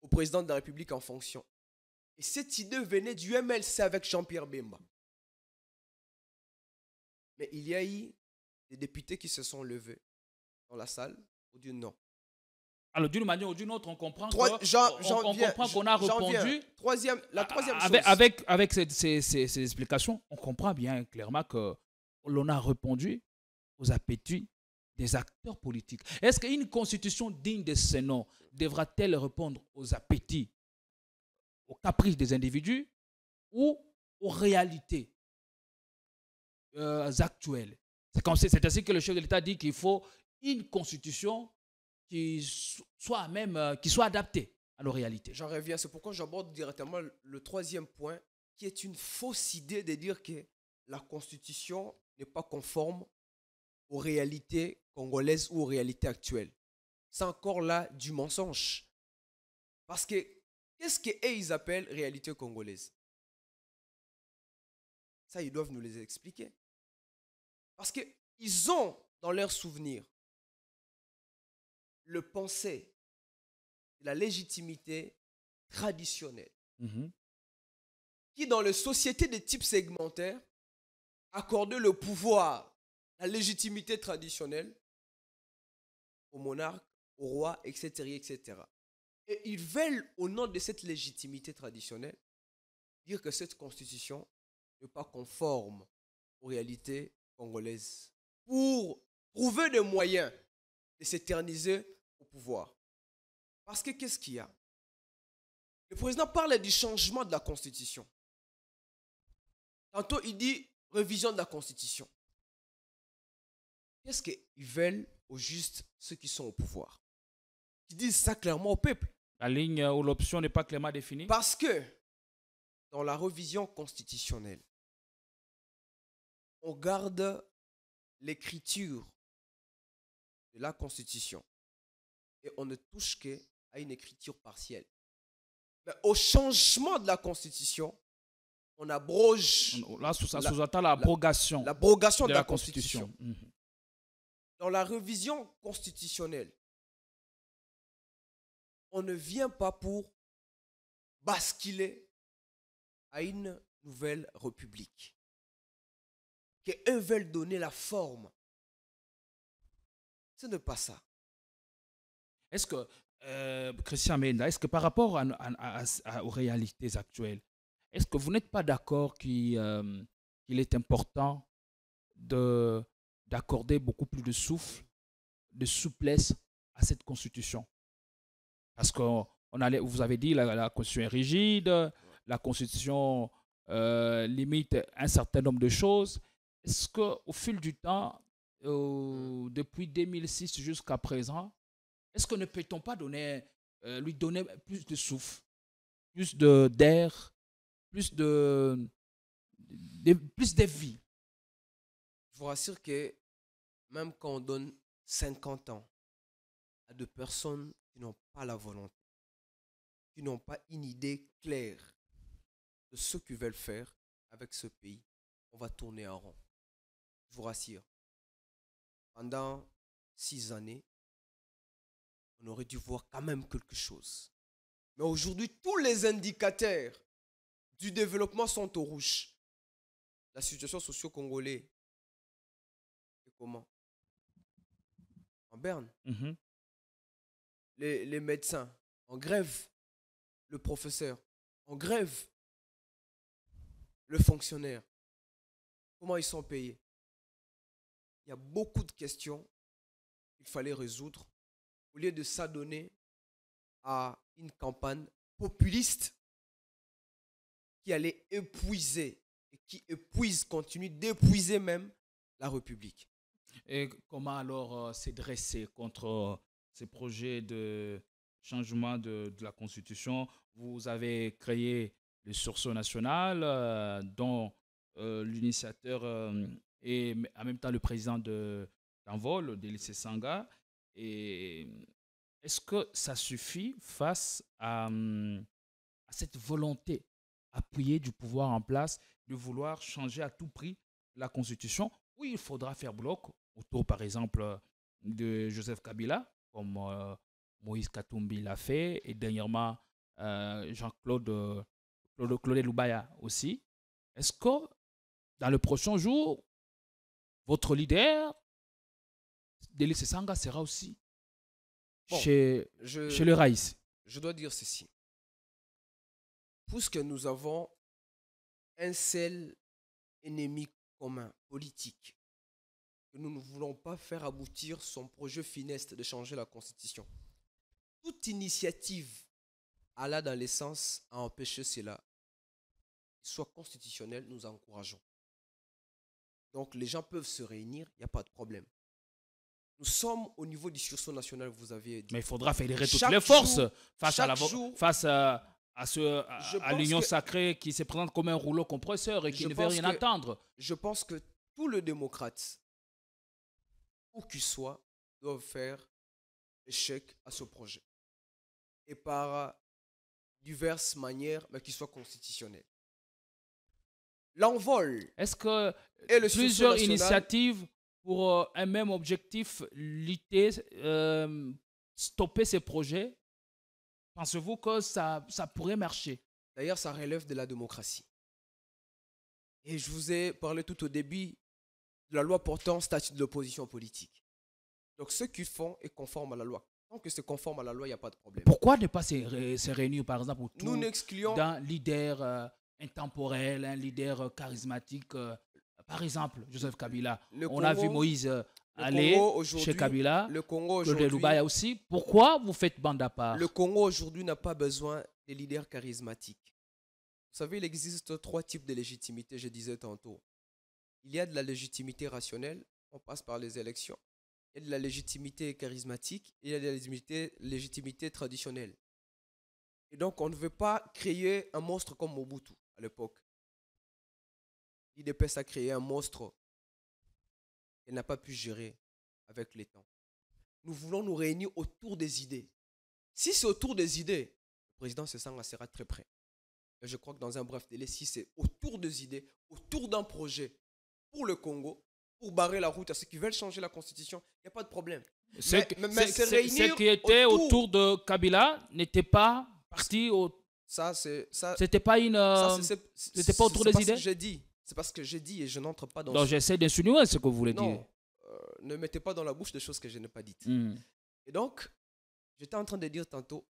au président de la République en fonction. Et cette idée venait du MLC avec Jean-Pierre Bemba. Mais il y a eu des députés qui se sont levés dans la salle pour dire non. Alors, d'une manière ou d'une autre, on comprend J'en on viens, comprend qu'on a j'en viens. répondu. La troisième Avec, chose. avec ces explications, on comprend bien clairement que l'on a répondu aux appétits des acteurs politiques. Est-ce qu'une constitution digne de ce nom devra-t-elle répondre aux appétits, aux caprices des individus ou aux réalités actuelles? C'est ainsi que le chef de l'État dit qu'il faut une constitution qui soit adaptée à nos réalités. J'en reviens, c'est pourquoi j'aborde directement le troisième point, qui est une fausse idée de dire que la Constitution n'est pas conforme aux réalités congolaises ou aux réalités actuelles. C'est encore là du mensonge. Parce que, qu'est-ce qu'ils appellent réalité congolaise? Ça, ils doivent nous les expliquer. Parce qu'ils ont dans leur souvenir le pensée, la légitimité traditionnelle, qui dans les sociétés de type segmentaire accordait le pouvoir, la légitimité traditionnelle au monarque, au roi, etc., etc. Et ils veulent, au nom de cette légitimité traditionnelle, dire que cette constitution n'est pas conforme aux réalités congolaises pour trouver des moyens de s'éterniser au pouvoir. Parce que qu'est-ce qu'il y a? Le président parle du changement de la Constitution. Tantôt, il dit révision de la Constitution. Qu'est-ce qu'ils veulent au juste ceux qui sont au pouvoir? Ils disent ça clairement au peuple. La ligne ou l'option n'est pas clairement définie? Parce que dans la révision constitutionnelle, on garde l'écriture de la Constitution et on ne touche qu'à une écriture partielle. Mais au changement de la Constitution, on abroge... Là, ça sous-entend l'abrogation de la Constitution. Dans la révision constitutionnelle, on ne vient pas pour basculer à une nouvelle république. Qu'eux veulent donner la forme. Ce n'est pas ça. Est-ce que, Christian Menda, est-ce que par rapport aux réalités actuelles, est-ce que vous n'êtes pas d'accord qu'il est important d'accorder beaucoup plus de souffle, de souplesse à cette constitution? Parce que vous avez dit la constitution est rigide, la constitution limite un certain nombre de choses. Est-ce qu'au fil du temps, depuis 2006 jusqu'à présent, est-ce que ne peut-on pas lui donner plus de souffle, plus d'air, plus de vie? Je vous rassure que même quand on donne 50 ans à des personnes qui n'ont pas la volonté, qui n'ont pas une idée claire de ce qu'ils veulent faire avec ce pays, on va tourner en rond. Je vous rassure. Pendant 6 années, on aurait dû voir quand même quelque chose. Mais aujourd'hui, tous les indicateurs du développement sont au rouge. La situation socio-congolaise est comment? En berne. Les médecins en grève. Le professeur en grève. Le fonctionnaire. Comment ils sont payés? Il y a beaucoup de questions qu'il fallait résoudre au lieu de s'adonner à une campagne populiste qui allait épuiser et qui continue d'épuiser même la République. Et comment alors se dresser contre ces projets de changement de la Constitution? Vous avez créé le sursaut national dont l'initiateur et en même temps le président d'Envol, Délice Sanga. Et est-ce que ça suffit face à cette volonté appuyée du pouvoir en place de vouloir changer à tout prix la Constitution? Oui, il faudra faire bloc autour, par exemple, de Joseph Kabila, comme Moïse Katumbi l'a fait, et dernièrement Jean-Claude Loubaya aussi. Est-ce que dans le prochain jour, votre leader, Délice Sanga, sera aussi Bon, chez le Raïs. Je dois dire ceci. Puisque nous avons un seul ennemi commun, politique, que nous ne voulons pas faire aboutir son projet funeste de changer la Constitution. Toute initiative allant dans l'essence à empêcher cela, soit constitutionnel, nous encourageons. Donc les gens peuvent se réunir, il n'y a pas de problème. Nous sommes au niveau du sursaut national, vous avez dit. Mais il faudra fédérer toutes Chaque les forces jour- face chaque jour- à pense l'union que- sacrée qui se présente comme un rouleau compresseur et qui Je ne veut pense rien que- attendre. Je pense que tous les démocrates, où qu'ils soient, doivent faire échec à ce projet. Et par diverses manières, mais qui soient constitutionnelles. L'envol Est-ce que et le sursaut plusieurs national, initiatives pour un même objectif, lutter, stopper ces projets, pensez-vous que ça pourrait marcher? d'ailleurs, ça relève de la démocratie. Et je vous ai parlé tout au début de la loi portant statut de l'opposition politique. Donc, ce qu'ils font est conforme à la loi. Tant que c'est conforme à la loi, il n'y a pas de problème. Pourquoi ne pas se réunir, par exemple, autour Nous n'excluons d'un leader intemporel, un leader charismatique, par exemple, Joseph Kabila. Le On a vu Congo- Moïse le aller Congo aujourd'hui- chez Kabila, le Congo Claude aujourd'hui. Loubaya aussi. Pourquoi vous faites bande à part? Le Congo aujourd'hui n'a pas besoin de leaders charismatiques. Vous savez, il existe 3 types de légitimité, je disais tantôt. Il y a de la légitimité rationnelle, on passe par les élections. Il y a de la légitimité charismatique et il y a de la légitimité traditionnelle. Et donc, on ne veut pas créer un monstre comme Mobutu à l'époque. L'IDPS a créé un monstre qu'elle n'a pas pu gérer avec les temps. Nous voulons nous réunir autour des idées. Si c'est autour des idées, le président Sesanga sera très près. Et je crois que dans un bref délai, si c'est autour des idées, autour d'un projet pour le Congo, pour barrer la route à ceux qui veulent changer la constitution, il n'y a pas de problème. Ce se réunir qui était autour de Kabila n'était pas parti au... Ça, c'est ça. C'était pas une... c'était pas autour des idées? C'est pas ce que j'ai dit et je n'entre pas dans. Donc j'essaie d'insinuer ce que vous voulez dire. Non, ne mettez pas dans la bouche des choses que je n'ai pas dites. Hmm. Et donc, j'étais en train de dire tantôt,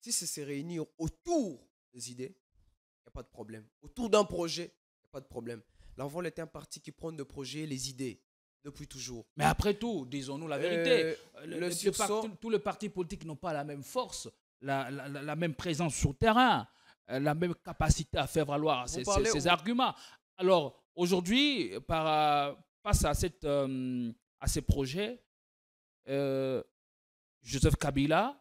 si c'est se réunir autour des idées, il n'y a pas de problème. Autour d'un projet, il n'y a pas de problème. L'Envol est un parti qui prône le projet, les idées, depuis toujours. Mais après tout, disons-nous la vérité, tous les partis politiques n'ont pas la même force, la même présence sur le terrain, la même capacité à faire valoir ces arguments. Alors, aujourd'hui, face à ces projets, Joseph Kabila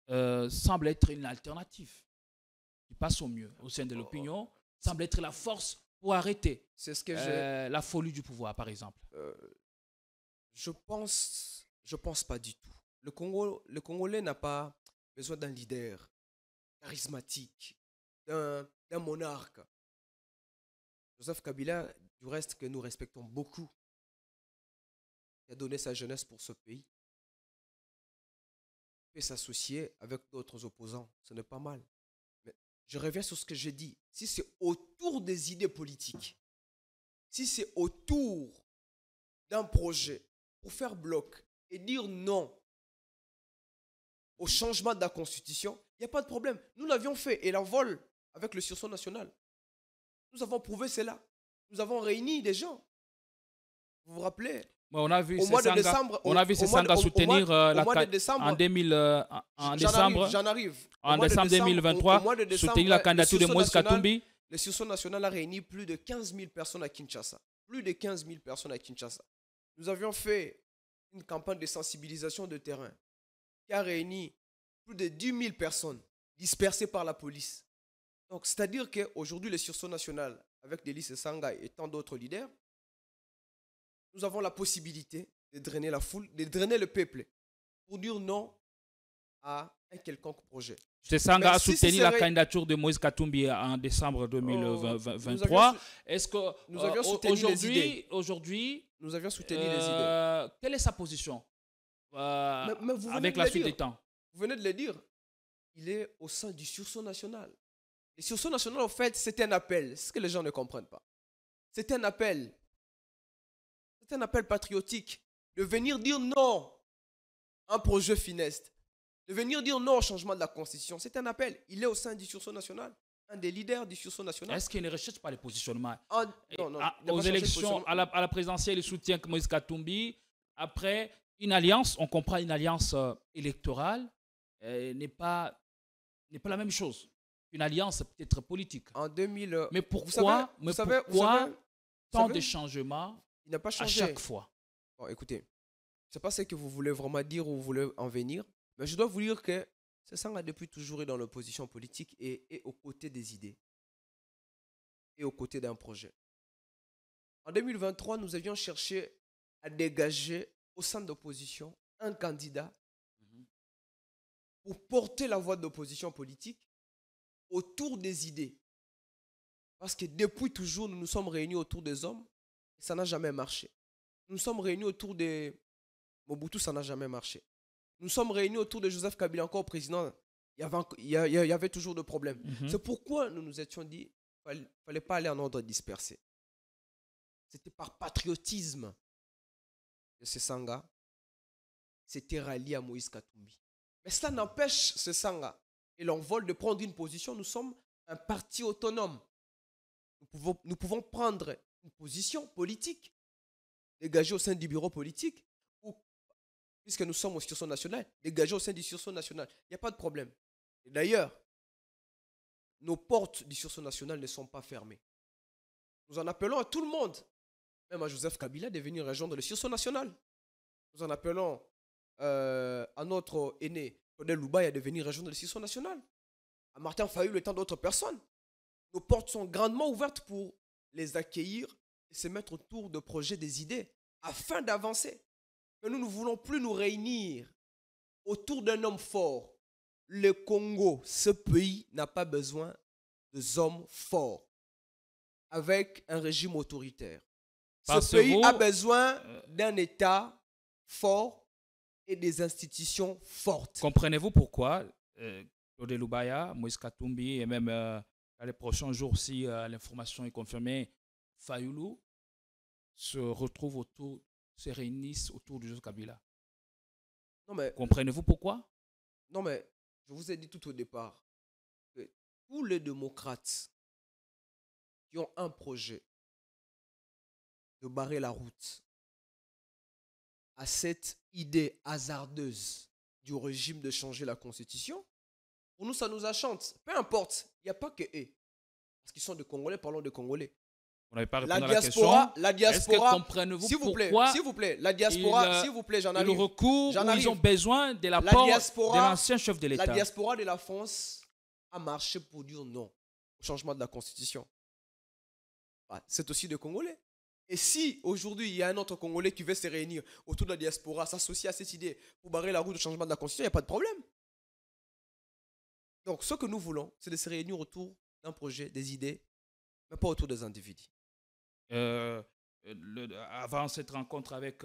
semble être une alternative qui passe au mieux au sein de l'opinion, semble être la force pour arrêter la folie du pouvoir, par exemple. Je pense pas du tout. Le Congolais n'a pas besoin d'un leader charismatique, d'un monarque. Joseph Kabila, du reste que nous respectons beaucoup, qui a donné sa jeunesse pour ce pays, peut s'associer avec d'autres opposants. Ce n'est pas mal. Mais je reviens sur ce que j'ai dit. Si c'est autour des idées politiques, si c'est autour d'un projet pour faire bloc et dire non au changement de la Constitution, il n'y a pas de problème. Nous l'avions fait et l'Envol avec le sursaut national. Nous avons prouvé cela. Nous avons réuni des gens. Vous vous rappelez? On a vu au mois de décembre, on a vu Sesanga soutenir en décembre. J'en arrive. En décembre 2023, soutenir la candidature de Moïse Katumbi. Le sursaut national a réuni plus de 15 000 personnes à Kinshasa. Plus de 15 000 personnes à Kinshasa. Nous avions fait une campagne de sensibilisation de terrain qui a réuni plus de 10 000 personnes dispersées par la police. Donc, c'est-à-dire qu'aujourd'hui, le sursaut national, avec Délice Sanga et tant d'autres leaders, nous avons la possibilité de drainer la foule, de drainer le peuple pour dire non à un quelconque projet. Sanga a soutenu la candidature de Moïse Katumbi en décembre 2023. Est-ce que nous avions soutenu aujourd'hui, nous avions soutenu les idées. Quelle est sa position mais vous avec la suite des temps? Vous venez de le dire. Il est au sein du sursaut national. Le sursaut national, en fait, c'est un appel. C'est ce que les gens ne comprennent pas. C'est un appel C'est un appel patriotique de venir dire non à un projet funeste, de venir dire non au changement de la Constitution. C'est un appel. Il est au sein du sursaut national, un des leaders du sursaut national. Est-ce qu'il ne recherche pas les positionnements Non, non, il n'a aux pas cherché le élections, positionnement. à la présidentielle, il soutient Moïse Katumbi. Après, une alliance, on comprend une alliance électorale, n'est pas la même chose. Une alliance peut-être politique. En 2000, Mais pourquoi, vous savez, tant de changements il n'a pas à changé. chaque fois? Bon, écoutez, je ne sais pas ce que vous voulez vraiment dire ou vous voulez en venir, mais je dois vous dire que Sesanga depuis toujours est dans l'opposition politique et aux côtés des idées et aux côtés d'un projet. En 2023, nous avions cherché à dégager au sein de l'opposition un candidat pour porter la voix de l'opposition politique autour des idées. Parce que depuis toujours, nous nous sommes réunis autour des hommes et ça n'a jamais marché. Nous nous sommes réunis autour de Mobutu, ça n'a jamais marché. Nous nous sommes réunis autour de Joseph Kabila, encore président. Il y avait toujours de problèmes. C'est pourquoi nous nous étions dit qu'il ne fallait pas aller en ordre dispersé. C'était par patriotisme que Sesanga s'était rallié à Moïse Katumbi. Mais cela n'empêche Sesanga et l'envol de prendre une position. Nous sommes un parti autonome. Nous pouvons prendre une position politique, dégagée au sein du bureau politique, ou, puisque nous sommes au sursaut national, dégagée au sein du sursaut national. Il n'y a pas de problème. Et d'ailleurs, nos portes du sursaut national ne sont pas fermées. Nous en appelons à tout le monde, même à Joseph Kabila, de venir rejoindre le sursaut national. Nous en appelons à notre aîné, Claudel Loubaya, de venir rejoindre le sursaut national. À Martin Fayulu et tant d'autres personnes. Nos portes sont grandement ouvertes pour les accueillir et se mettre autour de projets, des idées, afin d'avancer. Mais nous ne voulons plus nous réunir autour d'un homme fort. Le Congo, ce pays, n'a pas besoin d'hommes forts avec un régime autoritaire. Ce pays a besoin d'un État fort et des institutions fortes. Comprenez-vous pourquoi Claude Loubaya, Moïse Katumbi et même dans les prochains jours, si l'information est confirmée, Fayulu se retrouve se réunissent autour de Joseph Kabila? Non, mais comprenez-vous pourquoi? Non, mais je vous ai dit tout au départ que tous les démocrates qui ont un projet de barrer la route à cette idée hasardeuse du régime de changer la constitution, pour nous, ça nous enchante. Peu importe, il n'y a pas que eux. Parce qu'ils sont des Congolais, parlons de Congolais. Vous n'avez pas répondu à la question. La diaspora, comprenez-vous s'il vous plaît, pourquoi s'il vous plaît, la diaspora, s'il vous plaît, j'en arrive. Le recours où ils ont besoin de l'apport de l'ancien chef de l'État. La diaspora de la France a marché pour dire non au changement de la constitution. C'est aussi des Congolais. Et si aujourd'hui il y a un autre Congolais qui veut se réunir autour de la diaspora, s'associer à cette idée pour barrer la route du changement de la constitution, il n'y a pas de problème. Donc ce que nous voulons, c'est de se réunir autour d'un projet, des idées, mais pas autour des individus. Avant cette rencontre avec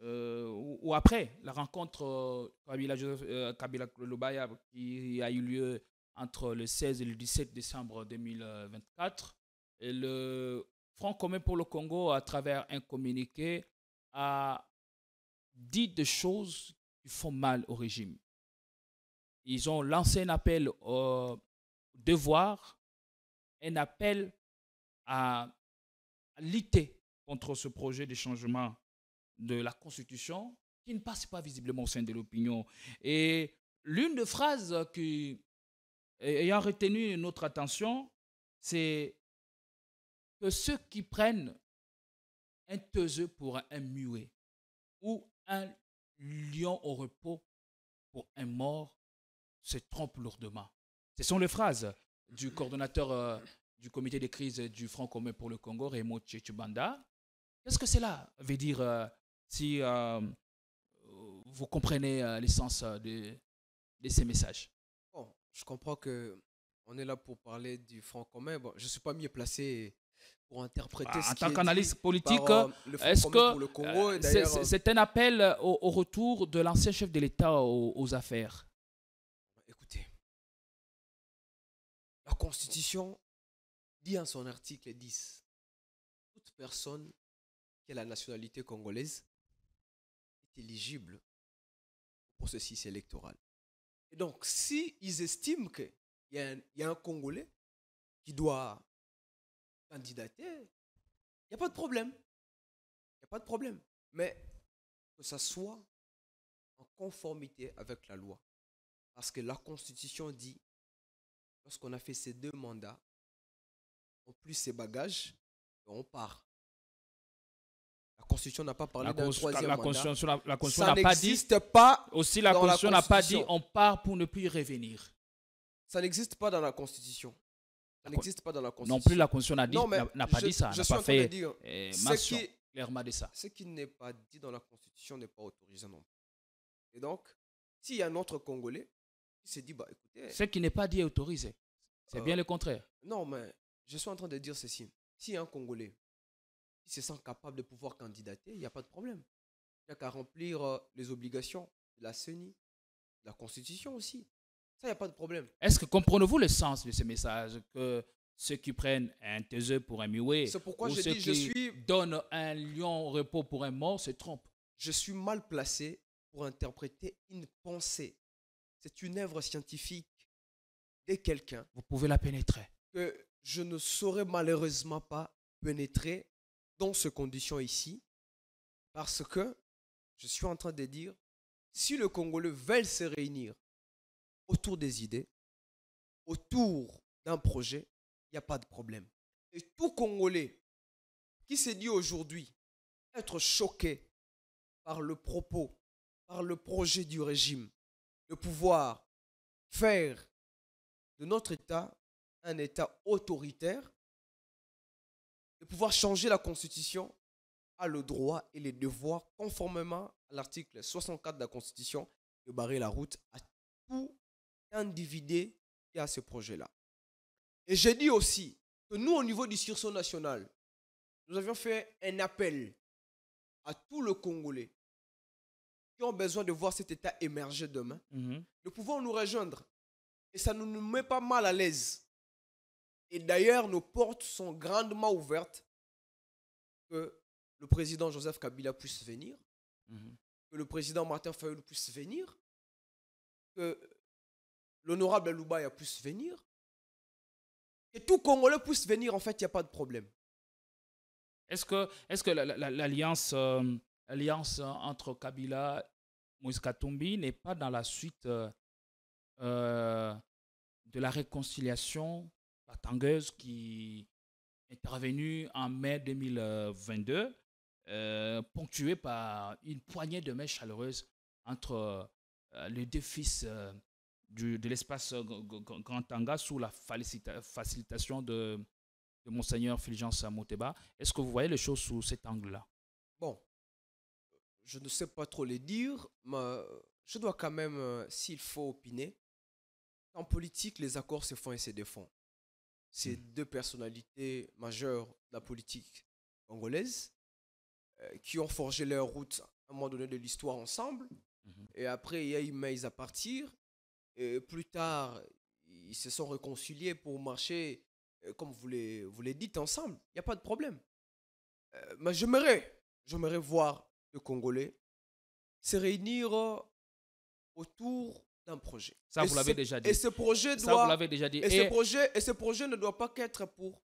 ou après la rencontre Kabila Loubaya qui a eu lieu entre le 16 et le 17 décembre 2024, et le Front commun pour le Congo, à travers un communiqué, a dit des choses qui font mal au régime. Ils ont lancé un appel au devoir, un appel à lutter contre ce projet de changement de la Constitution qui ne passe pas visiblement au sein de l'opinion. Et l'une des phrases qui ayant retenu notre attention, c'est que ceux qui prennent un taiseux pour un muet ou un lion au repos pour un mort se trompent lourdement. Ce sont les phrases du coordonnateur du comité de crise du Front commun pour le Congo, Raymond Tchétchoubanda. Qu'est-ce que cela veut dire si vous comprenez l'essence de ces messages? Bon, je comprends qu'on est là pour parler du Front commun. Bon, je ne suis pas mieux placé pour interpréter ce en qui tant est qu'analyste dit politique, par, le Front est-ce commun pour le Congo. que c'est un appel au retour de l'ancien chef de l'État aux affaires? Écoutez, la Constitution dit en son article 10, toute personne qui a la nationalité congolaise est éligible au processus électoral. Et donc, si ils estiment qu'il y a un Congolais qui doit candidater, il n'y a pas de problème. Il n'y a pas de problème. Mais que ça soit en conformité avec la loi. Parce que la Constitution dit, lorsqu'on a fait ces 2 mandats, on plus ses bagages, et on part. La Constitution n'a pas parlé d'un 3e mandat. La Constitution Ça n'a pas dit. n'existe pas. Aussi, la dans Constitution n'a pas dit Constitution. on part pour ne plus y revenir. Ça n'existe pas dans la Constitution. Ça n'existe pas dans la Constitution. Non plus, la Constitution n'a Non, mais pas dit ça. je N'a suis pas en train de fait dire, mention clairement de ça. ce qui n'est pas dit dans la Constitution n'est pas autorisé non plus. Et donc, s'il y a un autre Congolais qui s'est dit, bah écoutez, Ce qui n'est pas dit est autorisé. C'est bien le contraire. non, mais je suis en train de dire ceci. S'il y a un Congolais qui se sent capable de pouvoir candidater, il n'y a pas de problème. Il n'y a qu'à remplir les obligations de la CENI, de la Constitution aussi. Ça, il n'y a pas de problème. Est-ce que comprenez-vous le sens de ce message que ceux qui prennent un taiseux pour un muet C'est pourquoi ou je ceux dis, qui donnent un lion au repos pour un mort se trompent? je suis mal placé pour interpréter une pensée. C'est une œuvre scientifique de quelqu'un Vous pouvez la pénétrer. que je ne saurais malheureusement pas pénétrer dans ces conditions ici, parce que je suis en train de dire, si le Congolais veut se réunir autour des idées, autour d'un projet, il n'y a pas de problème. Et tout Congolais qui s'est dit aujourd'hui être choqué par le propos, par le projet du régime, de pouvoir faire de notre État un État autoritaire, de pouvoir changer la Constitution, a le droit et les devoirs, conformément à l'article 64 de la Constitution, de barrer la route à tout individu qui a ce projet-là. Et j'ai dit aussi que nous, au niveau du sursaut national, nous avions fait un appel à tous les Congolais qui ont besoin de voir cet État émerger demain, de pouvoir nous rejoindre. Et ça ne nous met pas mal à l'aise. Et d'ailleurs, nos portes sont grandement ouvertes que le président Joseph Kabila puisse venir, que le président Martin Fayulu puisse venir, que l'honorable Loubaya puisse venir, que tout Congolais puisse venir, en fait, il n'y a pas de problème. Est-ce que l'alliance entre Kabila et Moïse Katumbi n'est pas dans la suite de la réconciliation batangueuse qui est intervenue en mai 2022, ponctuée par une poignée de mains chaleureuses entre les deux fils de l'espace Grand Tanga sous la facilitation de Monseigneur Fulgence Moteba? Est-ce que vous voyez les choses sous cet angle-là? Bon, je ne sais pas trop les dire, mais je dois quand même, s'il faut opiner, en politique, les accords se font et se défont. C'est deux personnalités majeures de la politique congolaise qui ont forgé leur route à un moment donné de l'histoire ensemble. Et après, il y a eu mais à partir. Et plus tard, ils se sont réconciliés pour marcher, comme vous les dites, ensemble. Il n'y a pas de problème. Mais j'aimerais voir les Congolais se réunir autour d'un projet. Ça, vous l'avez déjà dit. Et ce projet Ça, vous l'avez déjà dit. Et ce projet ne doit pas qu'être pour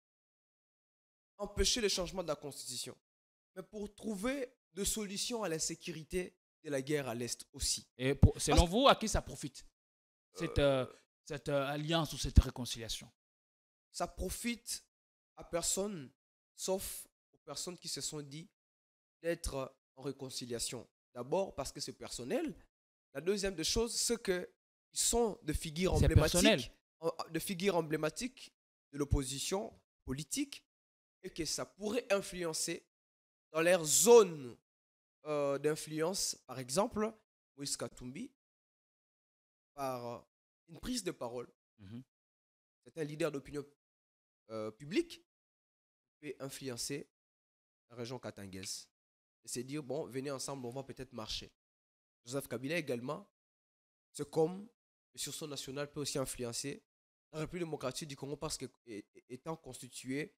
empêcher le changement de la Constitution, mais pour trouver des solutions à la sécurité de la guerre à l'Est aussi. Et selon vous, à qui ça profite, cette alliance ou cette réconciliation? Ça profite à personne, sauf aux personnes qui se sont dit d'être en réconciliation. D'abord parce que c'est personnel. La deuxième des choses, c'est qu'ils sont des figures emblématiques de l'opposition politique et que ça pourrait influencer dans leur zone d'influence, par exemple, Moïse Katumbi, par une prise de parole. C'est un leader d'opinion publique qui peut influencer la région katangaise. Et c'est dire, bon, venez ensemble, on va peut-être marcher. Joseph Kabila également, c'est comme le sursaut national peut aussi influencer la République démocratique du Congo parce qu'étant constituée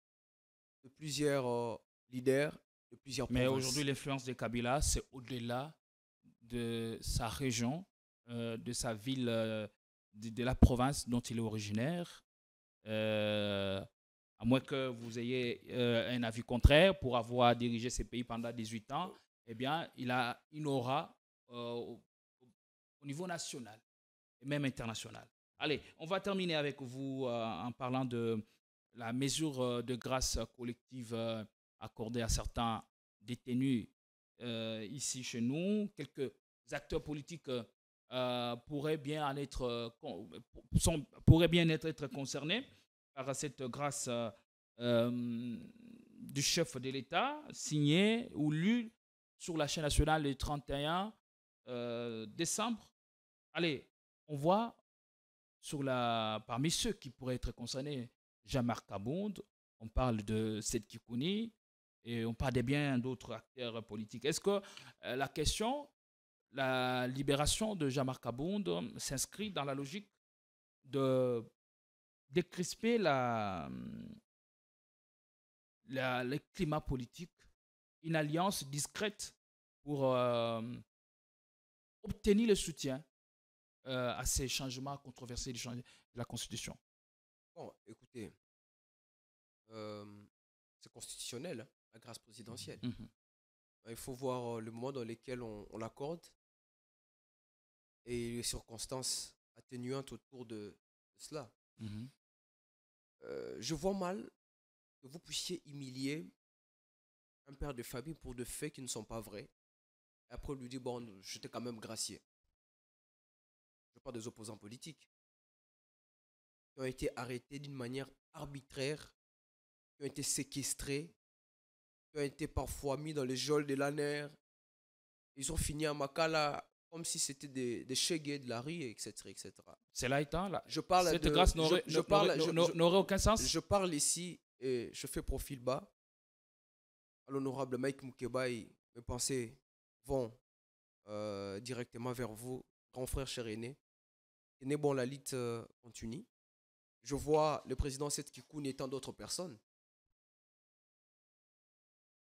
de plusieurs leaders, de de plusieurs Mais provinces. aujourd'hui, l'influence de Kabila, c'est au-delà de sa région, de sa ville, de la province dont il est originaire. À moins que vous ayez un avis contraire, pour avoir dirigé ces pays pendant 18 ans, eh bien, il aura au niveau national et même international. Allez, on va terminer avec vous en parlant de la mesure de grâce collective accordée à certains détenus ici chez nous. Quelques acteurs politiques pourraient bien être concernés par cette grâce du chef de l'État, signée ou lue sur la chaîne nationale le 31 décembre. Allez, on voit parmi ceux qui pourraient être concernés, Jean-Marc Abound, on parle de Seth Kikouni et on parle de bien d'autres acteurs politiques. Est-ce que la libération de Jean-Marc Abound s'inscrit dans la logique de décrisper le climat politique, une alliance discrète pour obtenir le soutien à ces changements controversés de la Constitution? Bon, écoutez, c'est constitutionnel, hein, la grâce présidentielle. Il faut voir le moment dans lequel on l'accorde et les circonstances atténuantes autour de cela. Je vois mal que vous puissiez humilier un père de famille pour des faits qui ne sont pas vrais. Et après lui dire, bon, je t'ai quand même gracié. Je parle des opposants politiques qui ont été arrêtés d'une manière arbitraire, qui ont été séquestrés, qui ont été parfois mis dans les geôles de l'ANER. Ils ont fini à Makala comme si c'était des chégués de la rue, etc. etc. C'est là étant là. Cette grâce n'aurait aucun sens. Je parle ici et je fais profil bas à l'honorable Mike Moukeba. Mes pensées vont directement vers vous, grand frère cher aîné. Et bon, la lutte continue. Je vois le président Seth Kikouni et tant d'autres personnes.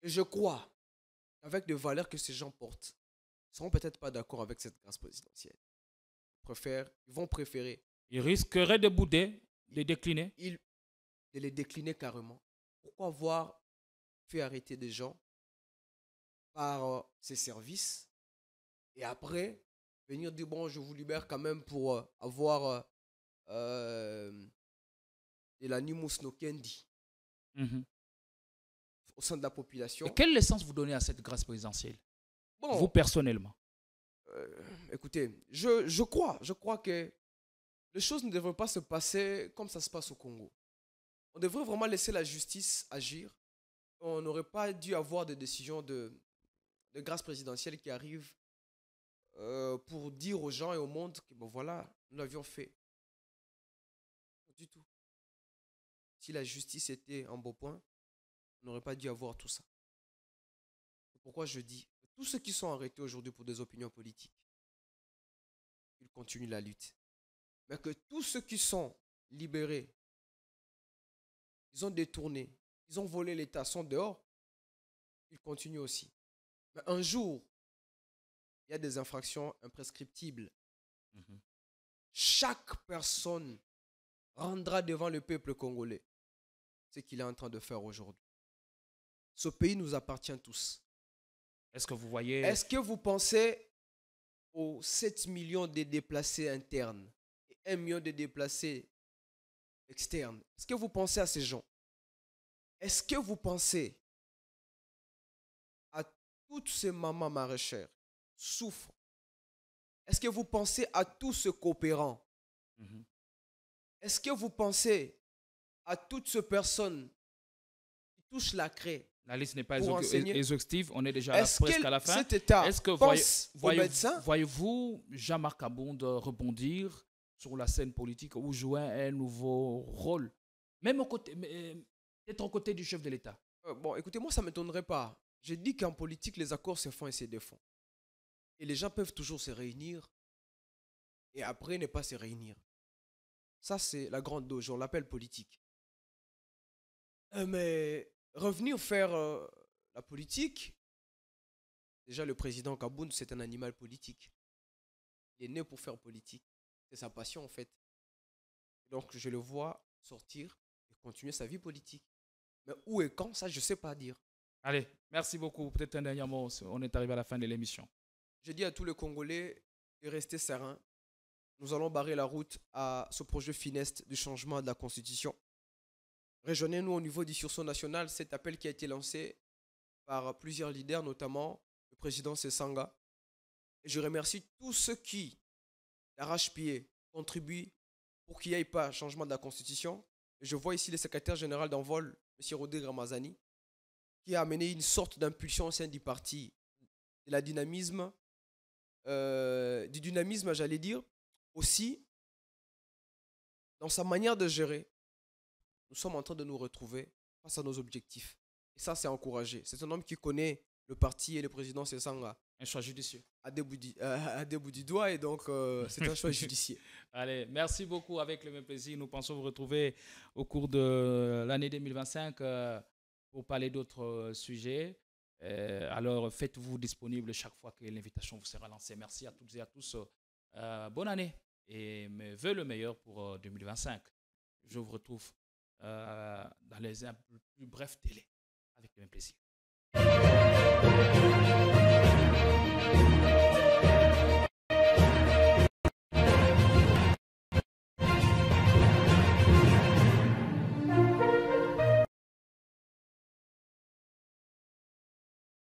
Et je crois qu'avec les valeurs que ces gens portent, ils ne seront peut-être pas d'accord avec cette grâce présidentielle. Ils vont préférer. Ils risqueraient de bouder, de décliner. De les décliner carrément. Pourquoi avoir fait arrêter des gens par ces services et après venir dire bon, je vous libère quand même pour avoir de la Nimus no Kendi au sein de la population. Et quelle licence vous donnez à cette grâce présidentielle, bon, vous personnellement? Écoutez, je crois que les choses ne devraient pas se passer comme ça se passe au Congo. On devrait vraiment laisser la justice agir. On n'aurait pas dû avoir des décisions de grâce présidentielle qui arrivent pour dire aux gens et au monde que bon voilà, nous l'avions fait. Pas du tout. Si la justice était en beau point, on n'aurait pas dû avoir tout ça. C'est pourquoi je dis que tous ceux qui sont arrêtés aujourd'hui pour des opinions politiques, ils continuent la lutte. Mais que tous ceux qui sont libérés, ils ont détourné, ils ont volé l'État, sont dehors, ils continuent aussi. Mais un jour, il y a des infractions imprescriptibles. Chaque personne rendra devant le peuple congolais ce qu'il est en train de faire aujourd'hui. Ce pays nous appartient tous. Est-ce que vous voyez... Est-ce que vous pensez aux 7 millions de déplacés internes et 1 million de déplacés externes? Est-ce que vous pensez à ces gens? Est-ce que vous pensez à toutes ces mamans maraîchères qui souffrent? Est-ce que vous pensez à tous ces coopérants? Est-ce que vous pensez à toutes ces personnes qui touchent la craie? La liste n'est pas exhaustive, on est déjà presque à la fin. Cet État Est-ce que voyez-vous Jean-Marc Abound rebondir sur la scène politique ou jouer un nouveau rôle, même être aux côtés du chef de l'État? Bon, écoutez, moi, ça ne m'étonnerait pas. J'ai dit qu'en politique, les accords se font et se défont. Et les gens peuvent toujours se réunir et après ne pas se réunir. Ça, c'est la grande doge, on l'appelle politique. Mais revenir faire la politique, déjà le président Kaboun, c'est un animal politique. Il est né pour faire politique. C'est sa passion en fait. Donc je le vois sortir et continuer sa vie politique. Mais où et quand, ça je ne sais pas dire. Allez, merci beaucoup. Peut-être un dernier mot. On est arrivé à la fin de l'émission. Je dis à tous les Congolais de rester sereins. Nous allons barrer la route à ce projet funeste du changement de la Constitution. Rejoignez-nous au niveau du sursaut national, cet appel qui a été lancé par plusieurs leaders, notamment le président Sessanga. Et je remercie tous ceux qui, d'arrache-pied, contribuent pour qu'il n'y ait pas changement de la Constitution. Et je vois ici le secrétaire général d'Envol, M. Rodé Ramazani, qui a amené une sorte d'impulsion au sein du parti, du dynamisme, j'allais dire, aussi dans sa manière de gérer. Nous sommes en train de nous retrouver face à nos objectifs. Et ça, c'est encouragé. C'est un homme qui connaît le parti et le président Sessanga. Un choix judicieux. À des bouts du doigt, et donc c'est un choix judicieux. Allez, merci beaucoup. Avec le même plaisir, nous pensons vous retrouver au cours de l'année 2025 pour parler d'autres sujets. Alors, faites-vous disponible chaque fois que l'invitation vous sera lancée. Merci à toutes et à tous. Bonne année et mes vœux le meilleur pour 2025. Je vous retrouve dans les plus brefs délais. Avec le même plaisir.